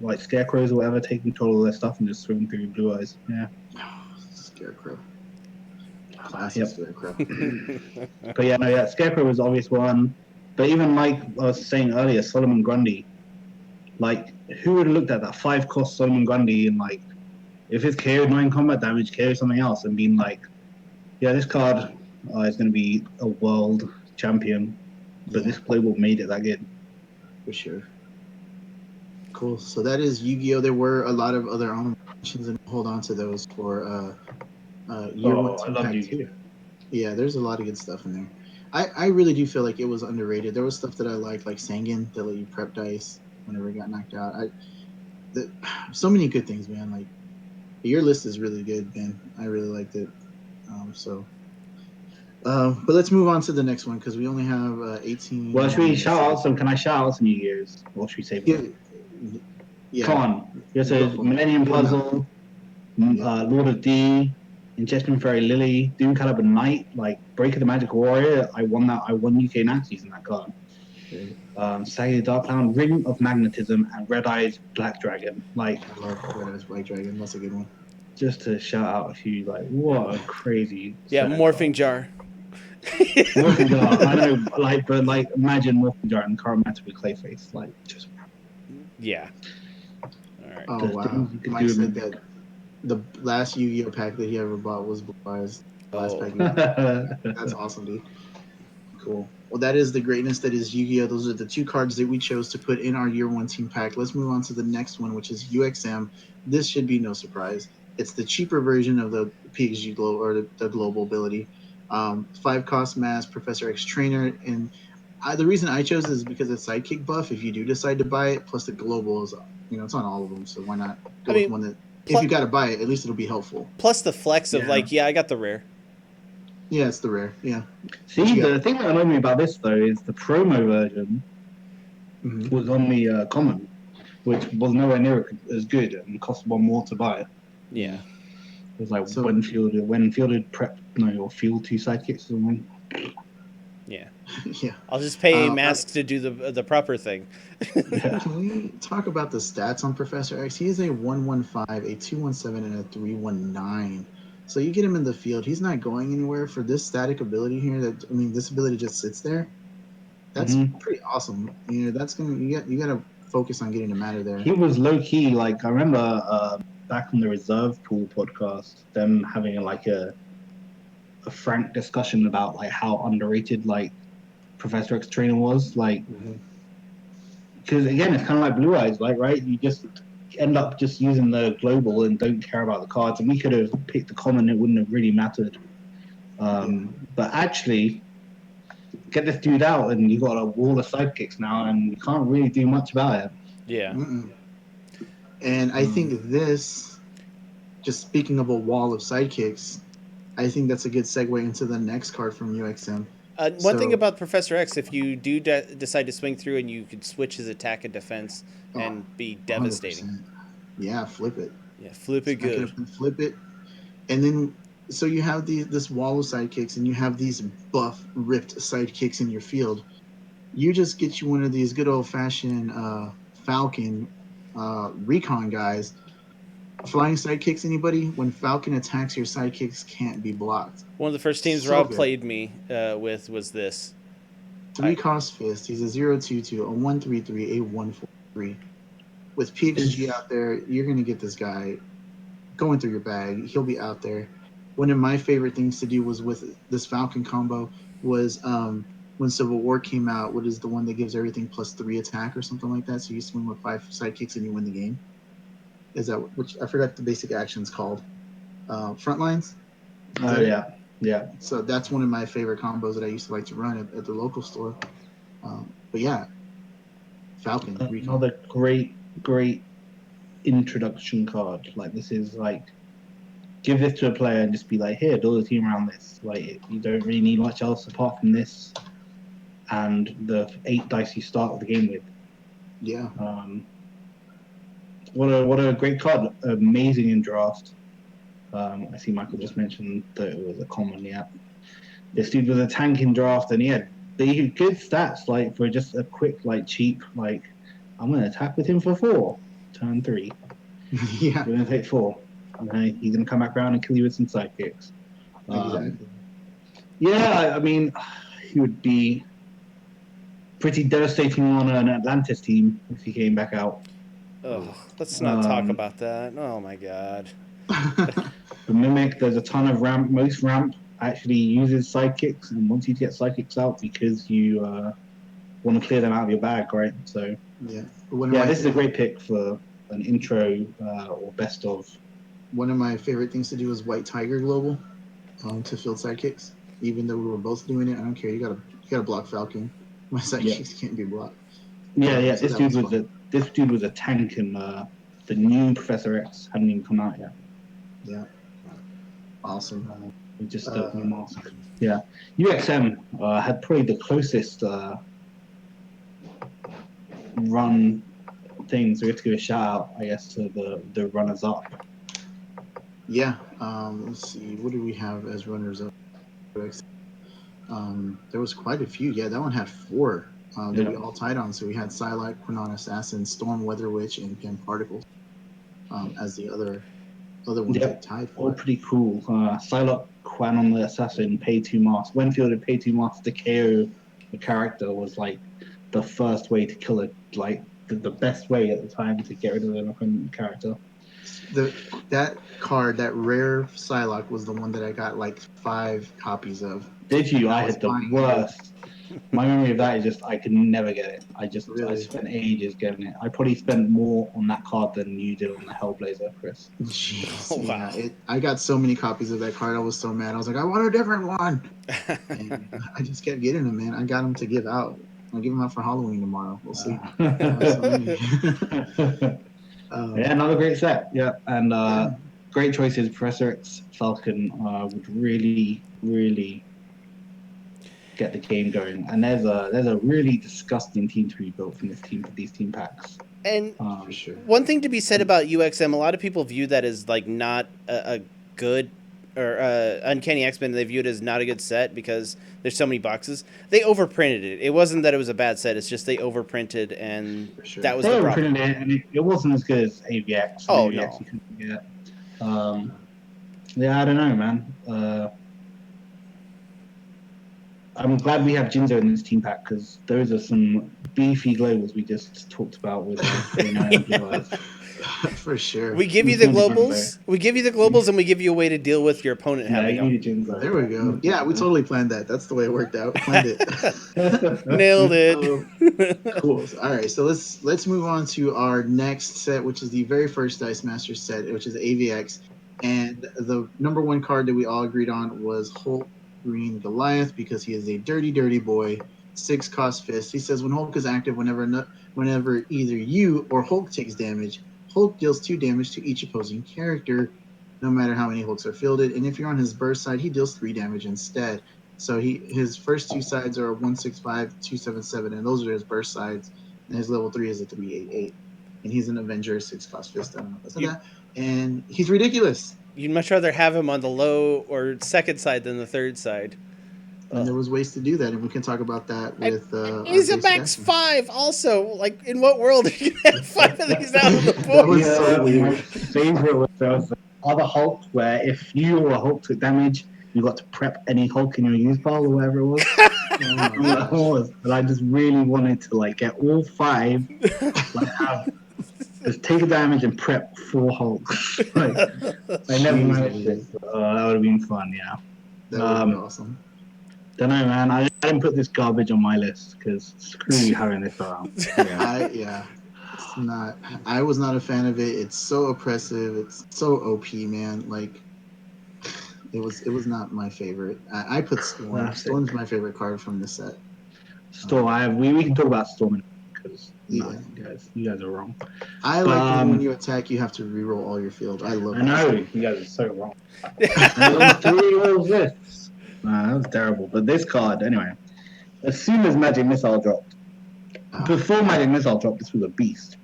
like scarecrows or whatever, take control of their stuff and just swing through Blue Eyes. Yeah.
Scarecrow. Classic
Yep.
Scarecrow.
But yeah, Scarecrow was the obvious one. But even like I was saying earlier, Solomon Grundy. Like, who would have looked at that 5-cost Solomon Grundy and like, if it's KO 9 combat damage, KO something else, and been like, yeah, this card is going to be a world champion, but this global made it that good.
For sure. Cool. So that is Yu-Gi-Oh! There were a lot of other honorable mentions, and hold on to those for year one.
I love
pack
Yu-Gi-Oh!
two. Yeah, there's a lot of good stuff in there. I really do feel like it was underrated. There was stuff that I liked, like Sangan, that let you prep dice whenever it got knocked out. So many good things, man. Like, your list is really good, Ben. I really liked it. But let's move on to the next one because we only have 18.
Well, should we shout out some? Can I shout out some Yu-Gi-Ohs? What should we say?
Yeah.
Come on. There's a Millennium Puzzle, Lord of D, Ingestion Fairy Lily, Doom Caliber Knight, like Break of the Magic Warrior. I won UK Nats using that card. Saggy Dark Clown, Ring of Magnetism, and Red Eyes Black Dragon. Like,
I love Red Eyes Black Dragon. That's a good one.
Just to shout out a few, like, what a crazy.
Morphing Jar.
Morphing Jar. I know, like, but like, imagine Morphing Jar and current matter with Clayface, like, just.
Yeah. All right.
Oh wow! Mike said that the last Yu-Gi-Oh pack that he ever bought was Blue Eyes. Last pack. That's awesome, dude. Cool. Well, that is the greatness that is Yu-Gi-Oh! Those are the two cards that we chose to put in our year one team pack. Let's move on to the next one, which is UXM. This should be no surprise. It's the cheaper version of the PXG Global or the Global ability. 5-cost mass, Professor X Trainer, and the reason I chose is because it's sidekick buff. If you do decide to buy it, plus the Global is, it's on all of them, so why not go with one that if you got to buy it, at least it'll be helpful.
Plus the flex of I got the rare.
Yeah, it's the rare. Yeah.
See, the thing that annoyed me about this though is the promo version was on the common, which was nowhere near as good and cost one more to buy.
Yeah.
It was like when fielded prep or field 2 sidekicks or something.
Yeah.
I'll just pay Mask to do the proper thing.
Can we talk about the stats on Professor X? He is a 115, a 217, and a 319. So you get him in the field, he's not going anywhere for this static ability here. This ability just sits there. That's pretty awesome. That's gonna you gotta focus on getting the matter there.
He was low key. Like I remember back on the Reserve Pool podcast, them having a frank discussion about like how underrated like Professor X Trainer was. Like, because again, it's kind of like Blue Eyes, like right? You just end up just using the global and don't care about the cards. And we could have picked the common; it wouldn't have really mattered. But actually, get this dude out, and you got a wall of sidekicks now, and you can't really do much about it.
Yeah.
And I think this, just speaking of a wall of sidekicks, I think that's a good segue into the next card from UXM.
One thing about Professor X, if you do decide to swing through and you could switch his attack and defense and be devastating.
100%. Yeah, flip it.
Yeah, flip it good.
Flip it. And then, so you have this wall of sidekicks and you have these buff, ripped sidekicks in your field. You just get you one of these good old-fashioned Falcon recon guys. Flying sidekicks, anybody? When Falcon attacks, your sidekicks can't be blocked.
One of the first teams Rob played me with was this.
3-cost Fist. He's a 0/2/2, a 1/3/3, a 1/4/3. With PXG out there, you're going to get this guy going through your bag. He'll be out there. One of my favorite things to do was with this Falcon combo was when Civil War came out, what is the one that gives everything +3 attack or something like that? So you swing with 5 sidekicks and you win the game. Is that which I forgot the basic action's called? Frontlines?
Oh yeah. Yeah.
So that's one of my favorite combos that I used to like to run at the local store. But yeah, Falcon Recon.
Another great introduction card. Like this is like give this to a player and just be like, here, build a team around this. Like you don't really need much else apart from this and the 8 dice you start the game with.
Yeah.
What a great card. Amazing in draft. I see Michael just mentioned that it was a common. Yeah, this dude was a tank in draft, and he had good stats. Like for just a quick, like cheap, like I'm gonna attack with him for 4, turn 3.
Yeah.
We're gonna take 4. And he's gonna come back around and kill you with some sidekicks.
Exactly.
Yeah, I mean, he would be pretty devastating on an Atlantis team if he came back out.
Oh, let's not talk about that. Oh my god.
The Mimic, there's a ton of ramp. Most ramp actually uses sidekicks, and once you get sidekicks out, because you want to clear them out of your bag, right? So
yeah,
this is a great pick for an intro or best of.
One of my favorite things to do is White Tiger Global to field sidekicks. Even though we were both doing it, I don't care. You gotta block Falcon. My sidekicks can't be blocked.
Yeah.
So
this dude was a tank, and the new Professor X hadn't even come out yet.
Yeah. Awesome.
Just a new mask. Yeah. UXM had probably the closest run thing, so we have to give a shout out, I guess, to the runners up.
Yeah. Let's see. What do we have as runners up? There was quite a few. Yeah, that one had 4 that we all tied on. So we had Psylocke, Quinnon Assassin, Storm Weather Witch, and Pim Particles as the other ones that tied for.
All pretty cool. Psylocke, Quinnon the Assassin, pay 2 masks. When fielded pay 2 masks to KO the character was like the first way to kill it, like the best way at the time to get rid of an character.
That card, that rare Psylocke, was the one that I got like 5 copies of.
Did you? I had the worst. My memory of that is just I could never get it. I spent ages getting it. I probably spent more on that card than you did on the Hellblazer, Chris.
Jeez,
oh, wow.
Yeah, I got so many copies of that card. I was so mad. I was like, I want a different one. And I just kept getting them, man. I got them to give out. I'll give them out for Halloween tomorrow. We'll see.
Yeah, another great set. Yeah, and great choices. Professor X, Falcon would really get the game going. And there's a really disgusting team to be built from this team for these team packs.
And
for sure.
One thing to be said about UXM, a lot of people view that as like not a good or Uncanny X-Men. They view it as not a good set because there's so many boxes. They overprinted it. It wasn't that it was a bad set. It's just they overprinted, and that was the problem.
They overprinted it, and it wasn't as good as AVX.
Oh,
AVX
no.
You couldn't get. Yeah, I don't know, man. I'm glad we have Jinzo in this team pack because those are some beefy globals we just talked about with
For sure.
We give you the globals. We give you the globals, and we give you a way to deal with your opponent having them.
There we go. Yeah, we totally planned that. That's the way it worked out. Planned it.
Nailed it.
Cool. All right, so let's move on to our next set, which is the very first Dice Master set, which is AVX. And the number 1 card that we all agreed on was Hulk Green Goliath because he is a dirty, dirty boy. 6 cost fist. He says when Hulk is active, whenever either you or Hulk takes damage, Hulk deals 2 damage to each opposing character, no matter how many Hulks are fielded. And if you're on his burst side, he deals 3 damage instead. So his first 2 sides are 165, 277, and those are his burst sides. And his level 3 is a 388. And he's an Avenger, 6 cost fist. I don't know if I said that. And he's ridiculous.
You'd much rather have him on the low or second side than the third side.
And there was ways to do that, and we can talk about that with.
He's a max 5. Also, like, in what world did you have 5 of these out of the board?
That was so weird.
My favorite was the other Hulk, where if you or a Hulk took damage, you got to prep any Hulk in your use pile or whatever it was. But I just really wanted to like get all 5, just take a damage and prep 4 Hulks. I never managed it. That would have been fun, yeah.
That would have been awesome.
Don't know, man. I didn't put this garbage on my list because screw you having this around.
Yeah. It's not. I was not a fan of it. It's so oppressive. It's so OP, man. Like, It was not my favorite. I put Storm.
Classic.
Storm's my favorite card from the set.
Storm. We can talk about Storm because
Yeah.
you guys are wrong.
I like the one when you attack, you have to reroll all your field. I love
I
that.
know you guys are so wrong. That was 3 rolls this. That was terrible. But this card, anyway. As soon as Magic Missile dropped, before Magic Missile dropped, this was a beast.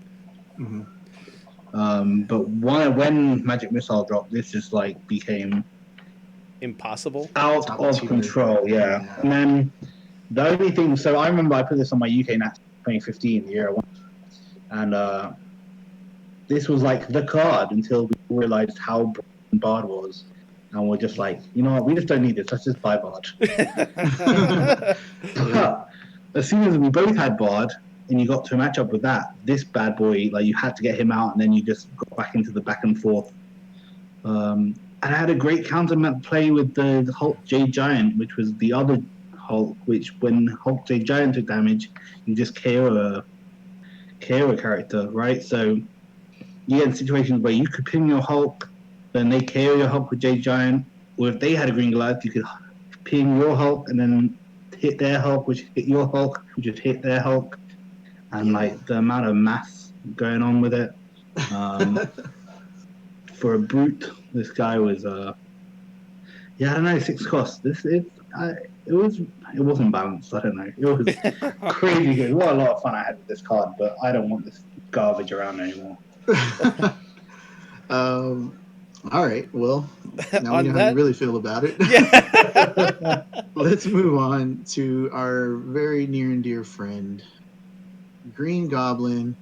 Mm-hmm.
But when Magic Missile dropped, this just like became
Impossible.
out
Top
of
tier.
control. Yeah. And then the only thing, so I remember I put this on my UK Nats 2015, the year I won, and this was like the card until we realized how broken Bard was. And we're just like, you know what, we just don't need this. Let's just buy Bard. As soon as we both had Bard, and you got to a matchup with that, this bad boy, like you had to get him out, and then you just got back into the back and forth. And I had a great counter play with the Hulk Jade Giant, which was the other Hulk, which when Hulk Jade Giant took damage, you just KO a character, right? So you get in situations where you could pin your Hulk, then they KO your Hulk with Jade Giant, or if they had a Green Goliath, you could pin your Hulk and then hit their Hulk, which hit your Hulk, which just hit their Hulk, and like the amount of math going on with it. For a brute, this guy was I don't know, 6 costs. It wasn't balanced. I don't know. It was crazy good. What a lot of fun I had with this card, but I don't want this garbage around anymore.
All right. Well, now we know how you really feel about it.
Yeah.
Let's move on to our very near and dear friend, Green Goblin,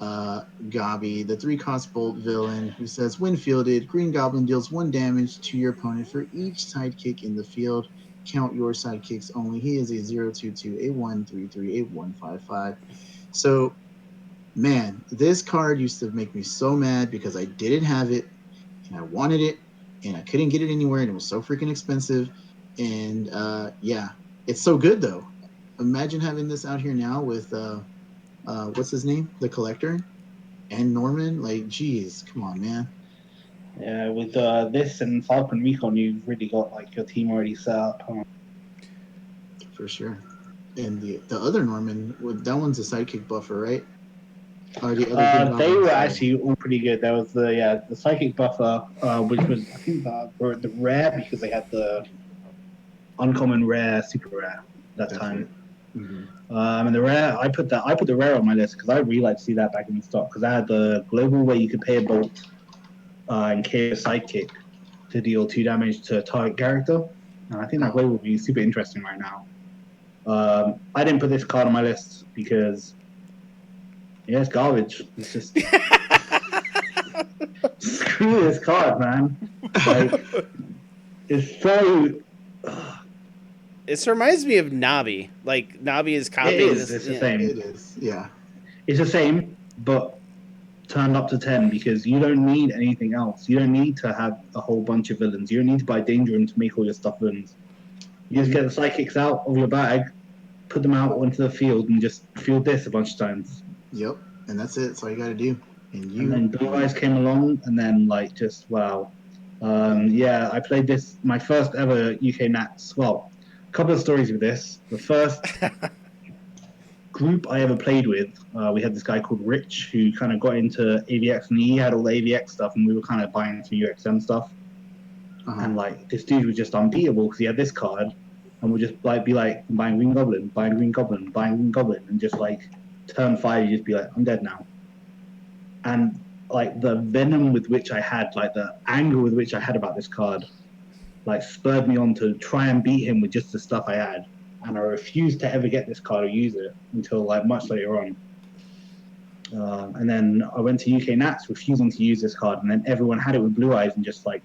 Gabi, the 3-cost bolt villain, who says, when fielded, Green Goblin deals 1 damage to your opponent for each sidekick in the field. Count your sidekicks only. He is a 0/2/2, a 1/3/3, a 1/5/5. So, man, this card used to make me so mad because I didn't have it, and I wanted it, and I couldn't get it anywhere, and it was so freaking expensive. And yeah, it's so good though. Imagine having this out here now with what's his name, the Collector, and Norman. Like, geez, come on, man.
Yeah, with this and Falcon Recon, you've really got like your team already set up. Huh?
For sure. And the other Norman, that one's a sidekick buffer, right? Or the other
they were actually all pretty good. There was the psychic buffer, which was I think the rare, because they had the uncommon, rare, super rare that time.
Mm-hmm.
And the rare, I put the rare on my list because I really like to see that back in stock, because I had the global where you could pay a bolt and KO a sidekick to deal 2 damage to a target character, and I think that global would be super interesting right now. I didn't put this card on my list because it's garbage. It's just screw this card, man. Like, it's so.
It reminds me of Navi. Like, Navi is copied.
It's the same.
It is, yeah.
It's the same, but turned up to 10, because you don't need anything else. You don't need to have a whole bunch of villains. You don't need to buy Danger Room to make all your stuff villains. You just get the psychics out of your bag, put them out onto the field, and just field this a bunch of times.
Yep, and that's it. That's all you got to do.
And then Blue Eyes came along, and then like just wow. Yeah, I played this my first ever UK Nats. Well, a couple of stories with this. The first group I ever played with, we had this guy called Rich who kind of got into AVX, and he had all the AVX stuff, and we were kind of buying some UXM stuff. And like this dude was just unbeatable because he had this card, and we'd just like be like buying Green Goblin, buying Green Goblin, buying Green Goblin, and just like turn 5, you just be like, I'm dead now. And like the venom with which I had, like the anger with which I had about this card, like spurred me on to try and beat him with just the stuff I had. And I refused to ever get this card or use it until like much later on. And then I went to UK Nats refusing to use this card, and then everyone had it with Blue Eyes, and just like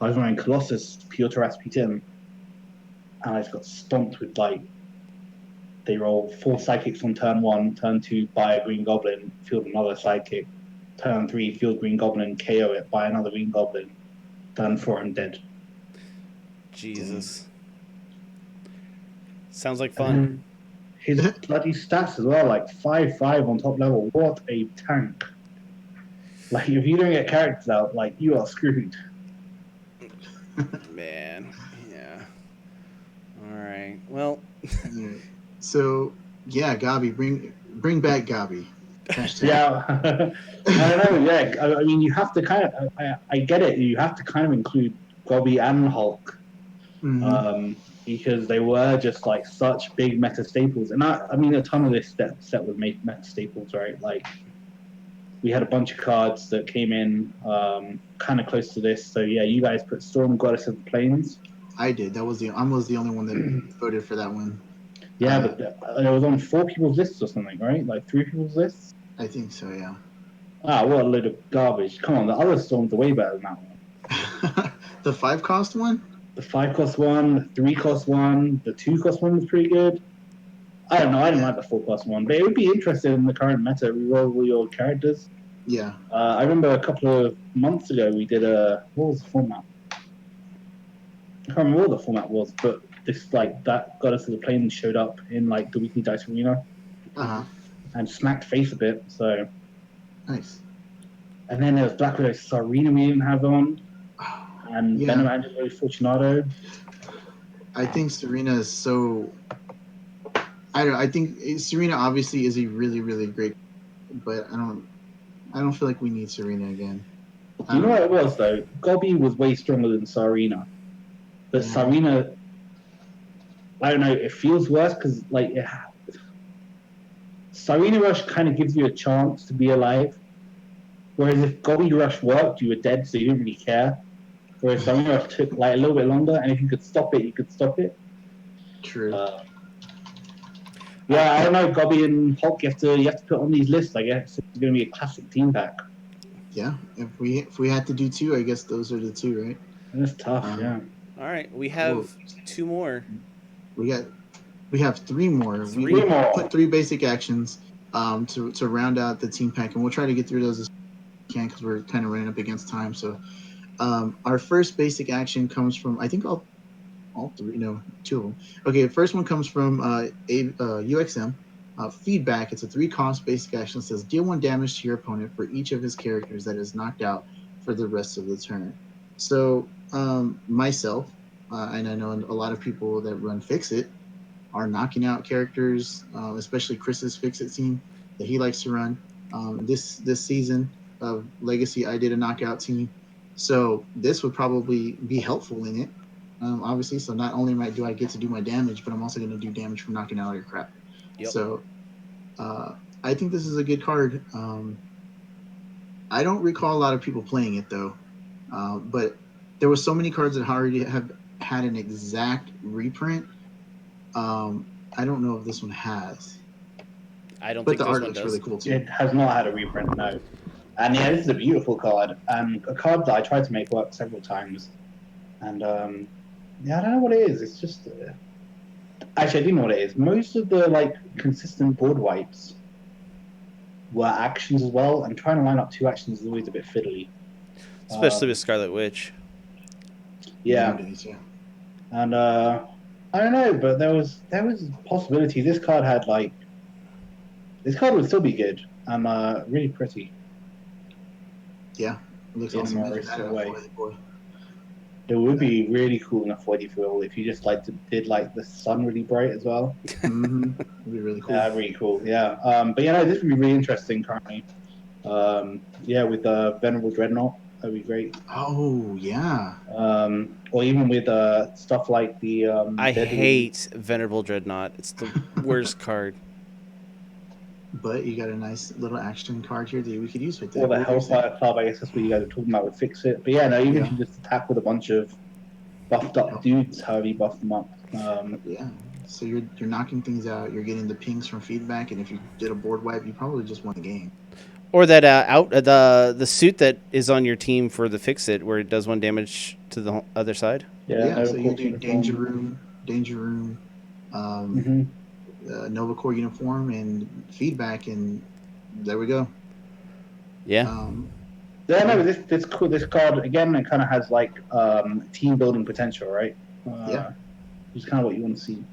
I was running Colossus, Piotr Rasputin, and I just got stomped with like, they roll 4 sidekicks on turn 1, turn 2 buy a Green Goblin, field another sidekick, turn 3 field Green Goblin, KO it, buy another Green Goblin, turn 4 I'm dead.
Jesus. Sounds like fun.
His bloody stats as well, like 5/5 on top level. What a tank. Like, if you don't get characters out, like, you are screwed.
Man, yeah. All right. Well,
Yeah. So yeah, Gabi, bring back Gabi. Hashtag.
Yeah, I don't know. Yeah, I mean, you have to kind of. I get it. You have to kind of include Gobi and Hulk,
Hmm.
um, because they were just like such big meta staples. And I mean, a ton of this set was made meta staples, right? Like we had a bunch of cards that came in kind of close to this. So yeah, you guys put Storm Goddess of the Plains.
I did. I was the only one that voted for that one.
Yeah,
Uh,
but it was on 4 people's lists or something, right? Like 3 people's lists.
I think so. Yeah.
Ah, what a load of garbage! Come on, the other Storms are way better than that one.
The 5 cost one.
The 5 cost one, the 3 cost one, the 2 cost one was pretty good. I don't know. I didn't
Yeah.
like the 4 cost one, but it would be interesting in the current meta. Reroll all your characters.
Yeah.
I remember a couple of months ago we did a what was the format? I can't remember what the format was, but this like that Goddess of the Plains showed up in like the weekly dice arena
Uh huh.
and smacked face a bit. So
Nice.
and then there was Black Widow Sarina we didn't have on, and
Yeah.
Venom Angelo Fortunato.
I think Serena is so. I don't. I think Serena obviously is a really really great, but I don't. I don't feel like we need Serena again.
You know what it was though? Gobi was way stronger than Sarina, but
Yeah.
Sarina, I don't know. It feels worse because like Sarina Rush kind of gives you a chance to be alive, whereas if Gobi Rush worked, you were dead, so you didn't really care. Whereas Sarina Rush took like a little bit longer, and if you could stop it, you could stop it.
True.
Yeah, I don't know. Gobi and Hulk, you have to put on these lists. I guess it's going to be a classic team pack.
Yeah. If we had to do two, I guess those are the two, right?
And it's tough. Yeah.
all right. We have 2 more.
We have 3 more.
Three
we
more.
put 3 basic actions to round out the team pack, and we'll try to get through those as we can because we're kind of running up against time. So our first basic action comes from I think all 3, no, 2 of them. Okay, the first one comes from UXM. Feedback. It's a 3-cost basic action that says deal 1 damage to your opponent for each of his characters that is knocked out for the rest of the turn. So myself, and I know a lot of people that run Fix It are knocking out characters, especially Chris's Fix It team that he likes to run. This season of Legacy, I did a knockout team, so this would probably be helpful in it. Obviously, so not only do I get to do my damage, but I'm also going to do damage from knocking out all your crap.
Yep.
So I think this is a good card. I don't recall a lot of people playing it though, but there were so many cards that already have had an exact reprint. I don't know if this one has,
I don't
but
think
the
this
art
one
looks
does.
really cool too.
It has not had a reprint, no. And yeah, this is a beautiful card, and a card that I tried to make work several times. And yeah, I don't know what it is. It's just actually, I do know what it is. Most of the like consistent board wipes were actions as well, and trying to line up 2 actions is always a bit fiddly.
Especially with Scarlet Witch.
Yeah,
Nowadays, yeah.
and I don't know, but there was possibility. This card would still be good and really pretty.
Yeah, it looks
In a
awesome.
more
Imagine that
realistic
on
way.
Foily Boy.
It would be really cool in a 40 foil if you just did like the sun really bright as well.
Mm-hmm. It'd be really cool.
Yeah, really cool. Yeah, but yeah, no, this would be really interesting currently. Yeah, with Venerable Dreadnought, that'd be great.
Oh yeah.
Or even with stuff like the.
I
Deadly-
hate Venerable Dreadnought. It's the worst card.
But you got a nice little action card here that we could use with that.
Or the
What were you saying?
Hellfire Club, I guess that's what you guys are talking about with Fix It. But yeah, no, even if
Yeah.
you just attack with a bunch of buffed up dudes, however you buff them up.
Yeah. So you're knocking things out. You're getting the pings from feedback, and if you did a board wipe, you probably just won the game.
Or that the suit that is on your team for the Fix It, where it does 1 damage to the other side.
Yeah. So you
Nova
do
Corps
Danger
uniform.
Room,
Mhm.
Nova Core uniform, and feedback, and there we go.
Yeah.
Yeah, no, this card again, it kind of has like team building potential, right?
Yeah.
Which is kind of what you want to see.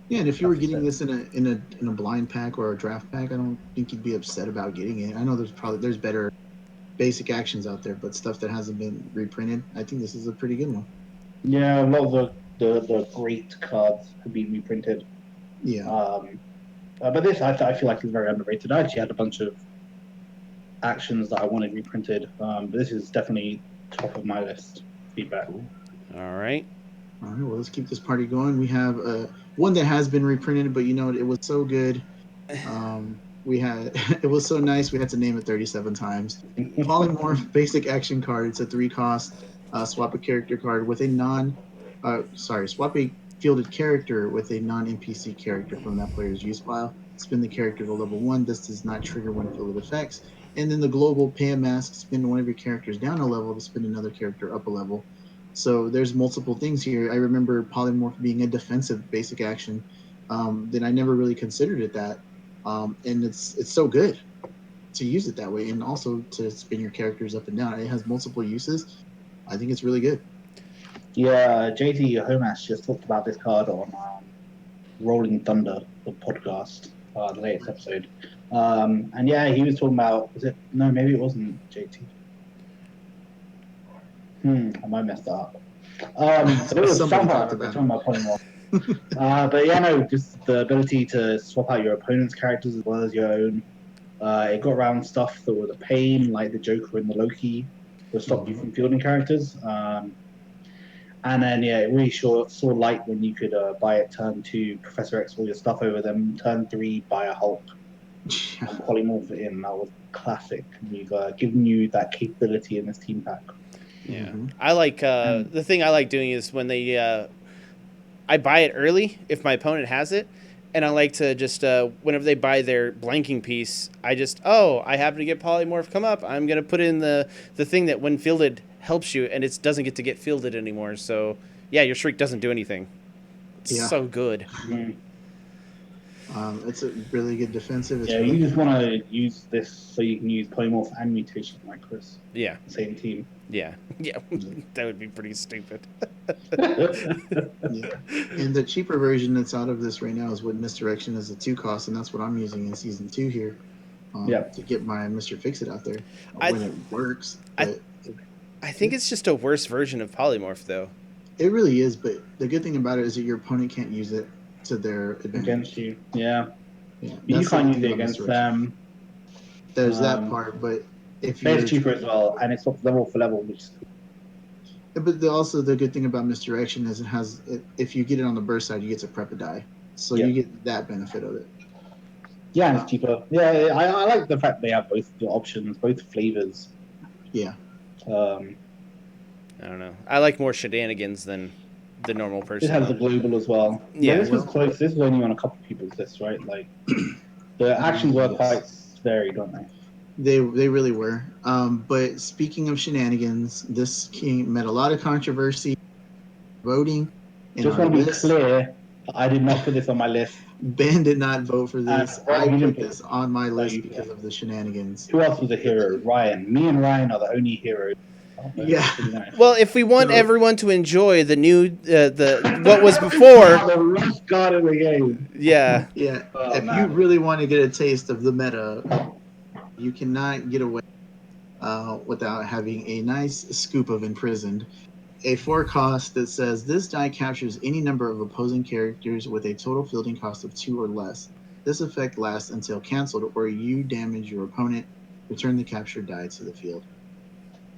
Yeah, and if you were
That's
getting
it.
this in a blind pack or a draft pack, I don't think you'd be upset about getting it. I know there's better basic actions out there, but stuff that hasn't been reprinted, I think this is a pretty good one.
Yeah, a lot of the great cards have been reprinted.
Yeah.
But this I feel like is very underrated. I actually had a bunch of actions that I wanted reprinted. But this is definitely top of my list. Feedback.
All right.
All right, well, let's keep this party going. We have one that has been reprinted, but you know it was so good. We had it was so nice. We had to name it 37 times. Polymorph basic action card. It's a 3 cost. Swap a character card with a swap a fielded character with a non-NPC character from that player's use pile. Spin the character to level 1. This does not trigger when fielded effects. And then the global Pam Mask. Spin one of your characters down a level to spin another character up a level. So there's multiple things here. I remember Polymorph being a defensive basic action. That I never really considered it that. And it's so good to use it that way, and also to spin your characters up and down. It has multiple uses. I think it's really good.
Yeah, JT Homas just talked about this card on Rolling Thunder, the podcast, the latest episode. And yeah, he was talking about, was it? No, maybe it wasn't JT. I might mess that up. But it was
Somebody
somehow
talked about
talking about Polymorph. But yeah, no, just the ability to swap out your opponent's characters as well as your own. It got around stuff that was a pain, like the Joker and the Loki, that stopped you from fielding characters. And then, yeah, it really saw light when you could buy it turn 2, Professor X all your stuff over them, turn 3, buy a Hulk, and polymorph it in. That was classic. We've given you that capability in this team pack.
Yeah.
Mhm.
I like the thing I like doing is when they I buy it early if my opponent has it, and I like to just whenever they buy their blanking piece, I happen to get polymorph come up. I'm gonna put in the thing that when fielded helps you, and it doesn't get to get fielded anymore. So yeah, your shriek doesn't do anything. It's
Yeah.
so good.
It's a really good defensive. It's
Yeah,
really
you just want to use this so you can use polymorph and mutation like Chris.
Yeah.
Same team.
Yeah. Yeah. That would be pretty stupid.
yeah. And the cheaper version that's out of this right now is what Misdirection is a 2 cost, and that's what I'm using in season 2 here. To get my Mr. Fix-It out there when it works. But
I think it's just a worse version of polymorph though.
it really is, but the good thing about it is that your opponent can't use it to their advantage.
Against you. Yeah.
Yeah,
You
that's the
can't
good
use
thing
it
about
against
Misdirection.
them.
There's that part, but if
It's
you're
cheaper as well, and it's level for level, which is
But also the good thing about Misdirection is if you get it on the burst side, you get to prep a die, so
Yeah.
you get that benefit of it.
yeah, and it's cheaper. Yeah, I like the fact they have both the options, both flavors.
Yeah,
I don't know. I like more shenanigans than the normal person.
It has the global as well.
Yeah.
But this was close. This was only on a couple of people's lists, right? Like the actions were quite varied, don't they?
they really were. But speaking of shenanigans, this met a lot of controversy, voting.
Just want to be clear, I did not put this on my list.
Ben did not vote for this.
Well,
I
you
put
didn't
this on my list
you
because of the shenanigans.
Who else was a hero? Ryan. Me and Ryan are the only heroes.
Yeah.
Pretty nice.
Well, if we want
No.
everyone to enjoy the new what was before,
the worst card in the game.
yeah.
Yeah,
Oh,
if
man.
you really want to get a taste of the meta, you cannot get away without having a nice scoop of Imprisoned. A 4 cost that says this die captures any number of opposing characters with a total fielding cost of 2 or less. This effect lasts until canceled or you damage your opponent. Return the captured die to the field.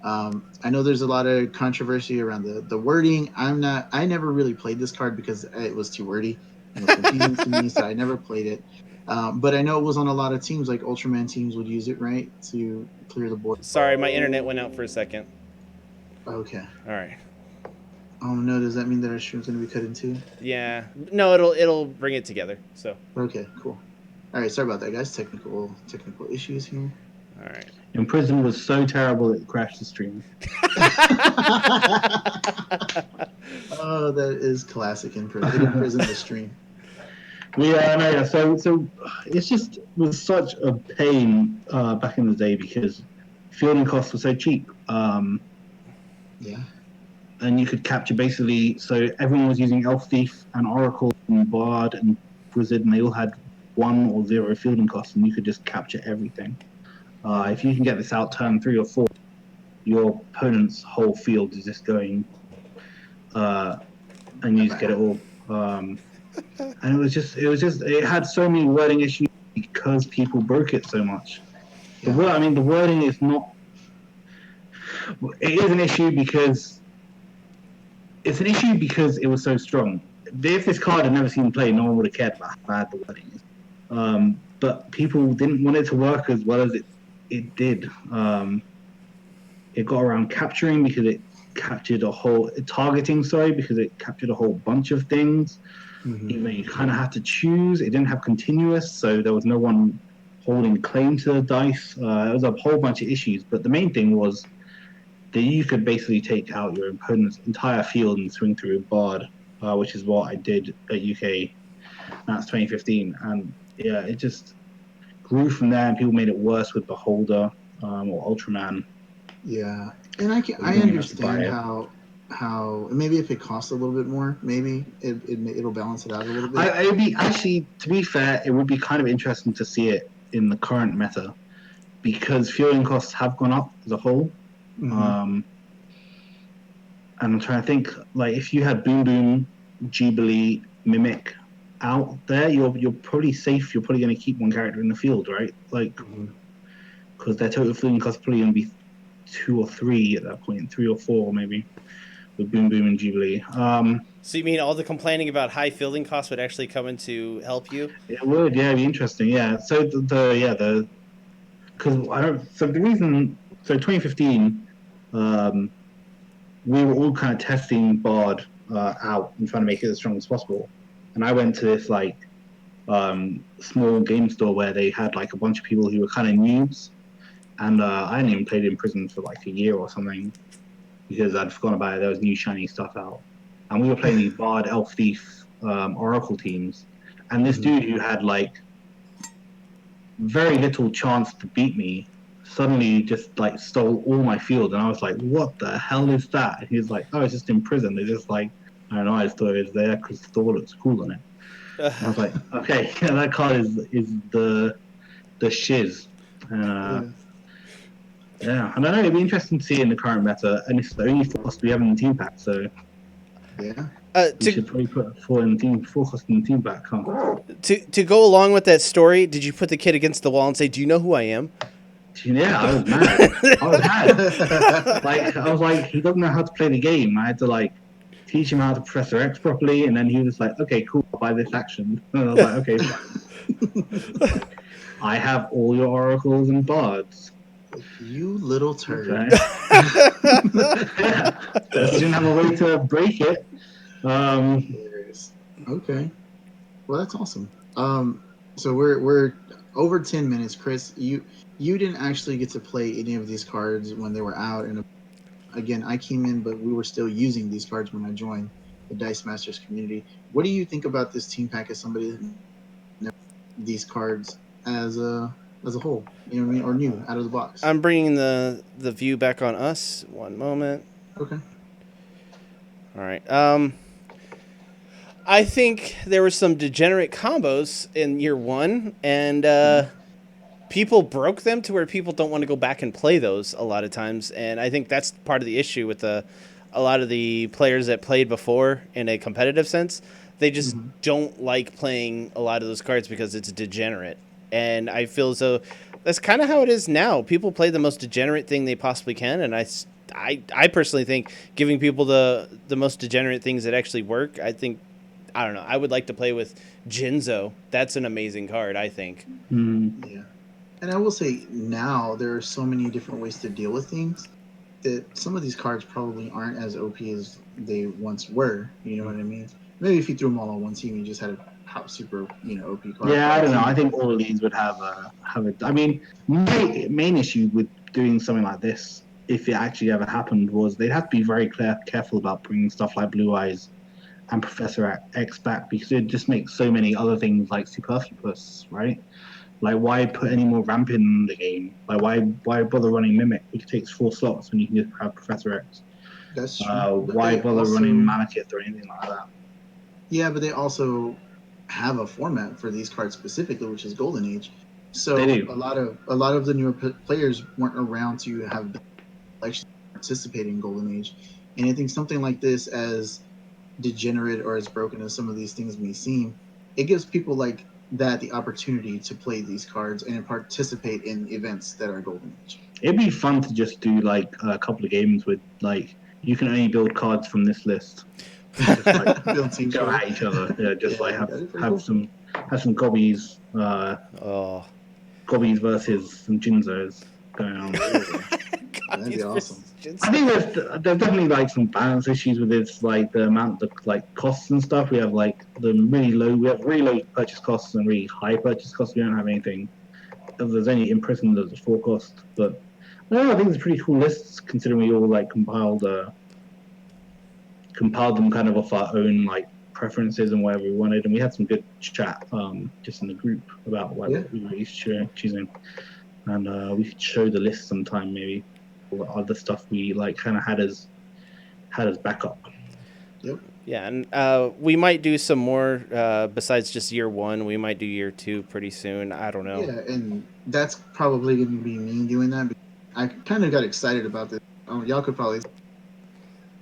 I know there's a lot of controversy around the wording. I never really played this card because it was too wordy. It was confusing to me, so I never played it. But I know it was on a lot of teams, like Ultraman teams would use it, right, to clear the board.
Sorry, my internet went out for a second.
Okay.
All right.
Oh no, does that mean that our stream's gonna be cut in two?
Yeah. No, it'll bring it together. So.
Okay, cool. All right, sorry about that, guys. Technical issues here.
All right.
Imprison was so terrible it crashed the stream.
Oh, that is classic Imprison the stream.
Yeah, so it's just was such a pain back in the day because fielding costs were so cheap.
Yeah.
And you could capture basically, so everyone was using Elf Thief and Oracle and Bard and Wizard, and they all had 1 or 0 fielding costs, and you could just capture everything. If you can get this out turn 3 or 4, your opponent's whole field is just going and you just get it all. And it had so many wording issues because people broke it so much.
Yeah.
The wording is not. It is an issue because it was so strong. If this card had never seen play, no one would have cared about how bad the wording is. But people didn't want it to work as well as it did. It got around capturing because it captured a whole targeting. Sorry, because it captured a whole bunch of things. Even though you kind of had to choose, it didn't have continuous, so there was no one holding claim to the dice. There was a whole bunch of issues, but the main thing was that you could basically take out your opponent's entire field and swing through a Bard, which is what I did at UK. That's 2015, and yeah, it just grew from there, and people made it worse with Beholder or Ultraman.
Yeah, and I
You're gonna have to
understand
buy it.
how maybe if it costs a little bit more, maybe it'll balance it out a little bit.
It would be actually, to be fair, it would be kind of interesting to see it in the current meta because fielding costs have gone up as a whole. And I'm trying to think, like, if you had Boom Boom, Jubilee, Mimic out there, you're probably safe. You're probably going to keep one character in the field, right? Like, because their total fielding cost is probably going to be 2 or 3 at that point, 3 or 4 maybe, with Boom Boom and Jubilee.
So you mean all the complaining about high fielding costs would actually come in to help you?
It would, yeah, it'd be interesting, yeah. So because I don't. So the reason, 2015, we were all kind of testing Bard out and trying to make it as strong as possible. And I went to this like small game store where they had like a bunch of people who were kind of noobs, and I hadn't even played in prison for like a year or something because I'd forgotten about it. There was new shiny stuff out, and we were playing these Bard, Elf Thief, Oracle teams, and this dude who had like very little chance to beat me suddenly just like stole all my field, and I was like, what the hell is that? And he was like, oh, it's just in prison. They just like, I don't know, I just thought it was there because Thor looks cool on it. And I was like, okay, yeah, that card is the shiz. Yeah, I don't know, it'd be interesting to see in the current meta, and it's the only force we have in the team pack, so
Yeah.
we should probably put four cost in the team pack, huh?
To go along with that story, did you put the kid against the wall and say, "Do you know who I am?"
Yeah, I was mad. Like, I was like, he doesn't know how to play the game. I had to like teach him how to Professor X properly, and then he was like, okay, cool, I'll buy this action. And I was like, okay, fine. I have all your oracles and bards.
You little turd.
Okay. Yeah. He didn't have a way to break it.
Okay. Well, that's awesome. So we're over 10 minutes, Chris. You didn't actually get to play any of these cards when they were out, and again, I came in, but we were still using these cards when I joined the Dice Masters community. What do you think about this team pack as somebody that knows these cards as a whole? You know what I mean, or new out of the box?
I'm bringing the view back on us. One moment.
Okay.
All right. I think there were some degenerate combos in year one, and people broke them to where people don't want to go back and play those a lot of times. And I think that's part of the issue with a lot of the players that played before in a competitive sense. They just don't like playing a lot of those cards because it's degenerate. And I feel as though that's kind of how it is now. People play the most degenerate thing they possibly can, and I personally think giving people the most degenerate things that actually work, I don't know. I would like to play with Jinzo. That's an amazing card, I think.
Yeah. And I will say now there are so many different ways to deal with things that some of these cards probably aren't as OP as they once were. You know what I mean? Maybe if you threw them all on one team, you just had a super, OP card.
Yeah, I don't know. I think all of these would have a. I mean, my main issue with doing something like this, if it actually ever happened, was they'd have to be very careful about bringing stuff like Blue Eyes and Professor X back because it just makes so many other things like superfluous, right? Like, why put any more ramp in the game? Like, why bother running Mimic, which takes 4 slots when you can just have Professor X?
That's true.
Why bother running Manakith or anything like that?
Yeah, but they also have a format for these cards specifically, which is Golden Age. So
They do.
a lot of the newer players weren't around to have actually participated in Golden Age, and I think something like this, as degenerate or as broken as some of these things may seem, it gives people like that the opportunity to play these cards and participate in events that are Golden Age.
It'd be fun to just do like a couple of games with like you can only build cards from this list. Just like
Build team
go
show.
at each other. Yeah, just
Yeah,
like
that'd be pretty
have
cool.
some gobbies,
Oh.
gobbies versus some Jinzos going on.
That'd be awesome.
I think there's definitely like some balance issues with this, like the amount of like costs and stuff. We have like we have really low purchase costs and really high purchase costs. We don't have anything. If there's any imprisonment as a 4 cost, but no, I think it's a pretty cool list considering we all like compiled them kind of off our own like preferences and whatever we wanted, and we had some good chat just in the group about what we were choosing, and we could show the list sometime maybe. Other stuff we like kind of had as backup.
Yep.
Yeah, and we might do some more besides just year 1. We might do year 2 pretty soon. I don't know.
Yeah, and that's probably going to be me doing that. Because I kind of got excited about this. Y'all could probably.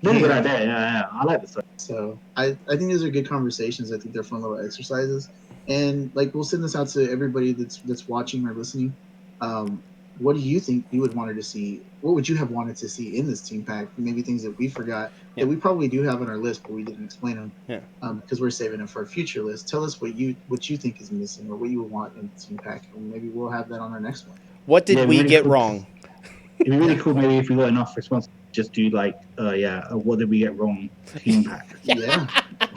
Really good idea. Yeah, I like this.
So I think these are good conversations. I think they're fun little exercises, and like we'll send this out to everybody that's watching or listening. What do you think you would wanted to see? What would you have wanted to see in this team pack? Maybe things that we forgot that we probably do have on our list, but we didn't explain them.
Yeah.
Because we're saving them for a future list. Tell us what you think is missing or what you would want in the team pack, and maybe we'll have that on our next one.
What did we
really
get
cool.
wrong?
It'd be really cool maybe if we got enough response, just do like what did we get wrong team pack.
Yeah.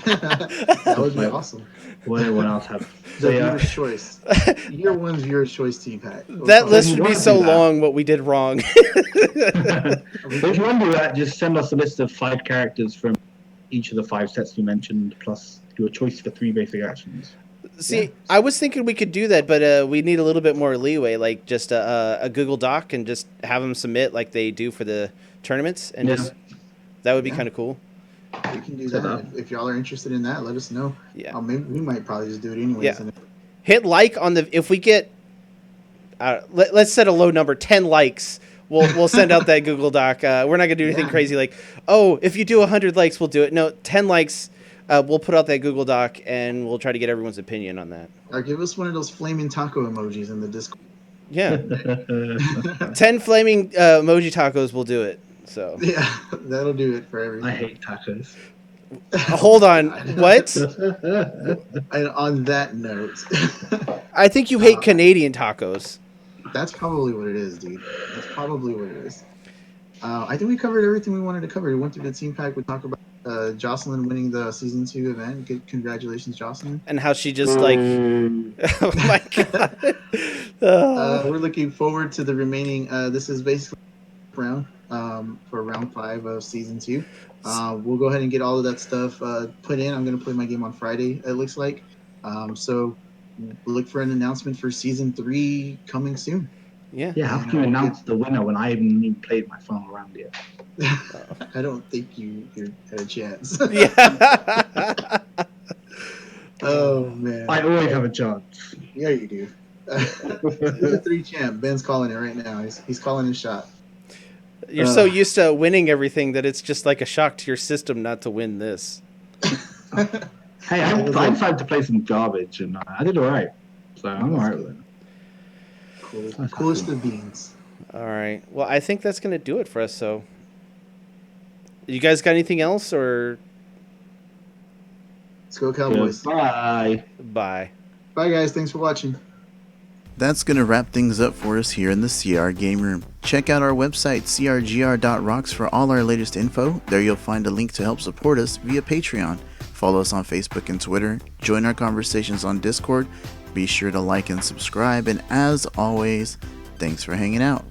That would be awesome.
What everyone else have.
The viewer's choice. Year 1's viewer's choice team pack.
That list
you
would be
want to
so
do that.
long. What we did wrong.
If you want to do that, just send us a list of 5 characters from each of the 5 sets you mentioned, plus your choice for 3 basic actions.
See, I was thinking we could do that, but we need a little bit more leeway, like just a Google Doc and just have them submit like they do for the tournaments, and just that would be kind of cool.
We can do that. If y'all are interested in that, let us know.
Yeah.
Maybe we might probably just do it anyways.
Yeah.
And
Hit like on the if we get let's set a low number, 10 likes. We'll send out that Google Doc. We're not gonna do anything crazy like, oh, if you do 100 likes, we'll do it. No, 10 likes. We'll put out that Google Doc and we'll try to get everyone's opinion on that.
Or give us one of those flaming taco emojis in the Discord.
Yeah, 10 flaming emoji tacos will do it. So
Yeah, that'll do it for everything.
I hate tacos.
hold on, what?
And on that note,
I think you hate Canadian tacos.
that's probably what it is, dude. That's probably what it is. I think we covered everything we wanted to cover. We went through the team pack. We talked about Jocelyn winning the season 2 event. Congratulations, Jocelyn.
And how she just like, oh my god.
We're looking forward to the remaining. This is basically round for round 5 of season 2. We'll go ahead and get all of that stuff put in. I'm going to play my game on Friday, it looks like. So look for an announcement for season 3 coming soon.
Yeah.
Yeah, how can you announce the winner when I haven't even played my final round yet?
I don't think you had a chance.
Yeah.
Oh, man.
I always have a chance.
Yeah, you do. Season 3 champ. Ben's calling it right now. He's calling his shot.
You're so used to winning everything that it's just like a shock to your system not to win this.
Hey, I decided to play some garbage, and I did all right. So I'm all right with it.
Cool. Coolest of beans.
All right. Well, I think that's going to do it for us. So, you guys got anything else or
Let's go, Cowboys.
Bye.
bye?
Bye, guys. Thanks for watching.
That's going to wrap things up for us here in the CR Game Room. Check out our website, crgr.rocks, for all our latest info. There you'll find a link to help support us via Patreon. Follow us on Facebook and Twitter. Join our conversations on Discord. Be sure to like and subscribe. And as always, thanks for hanging out.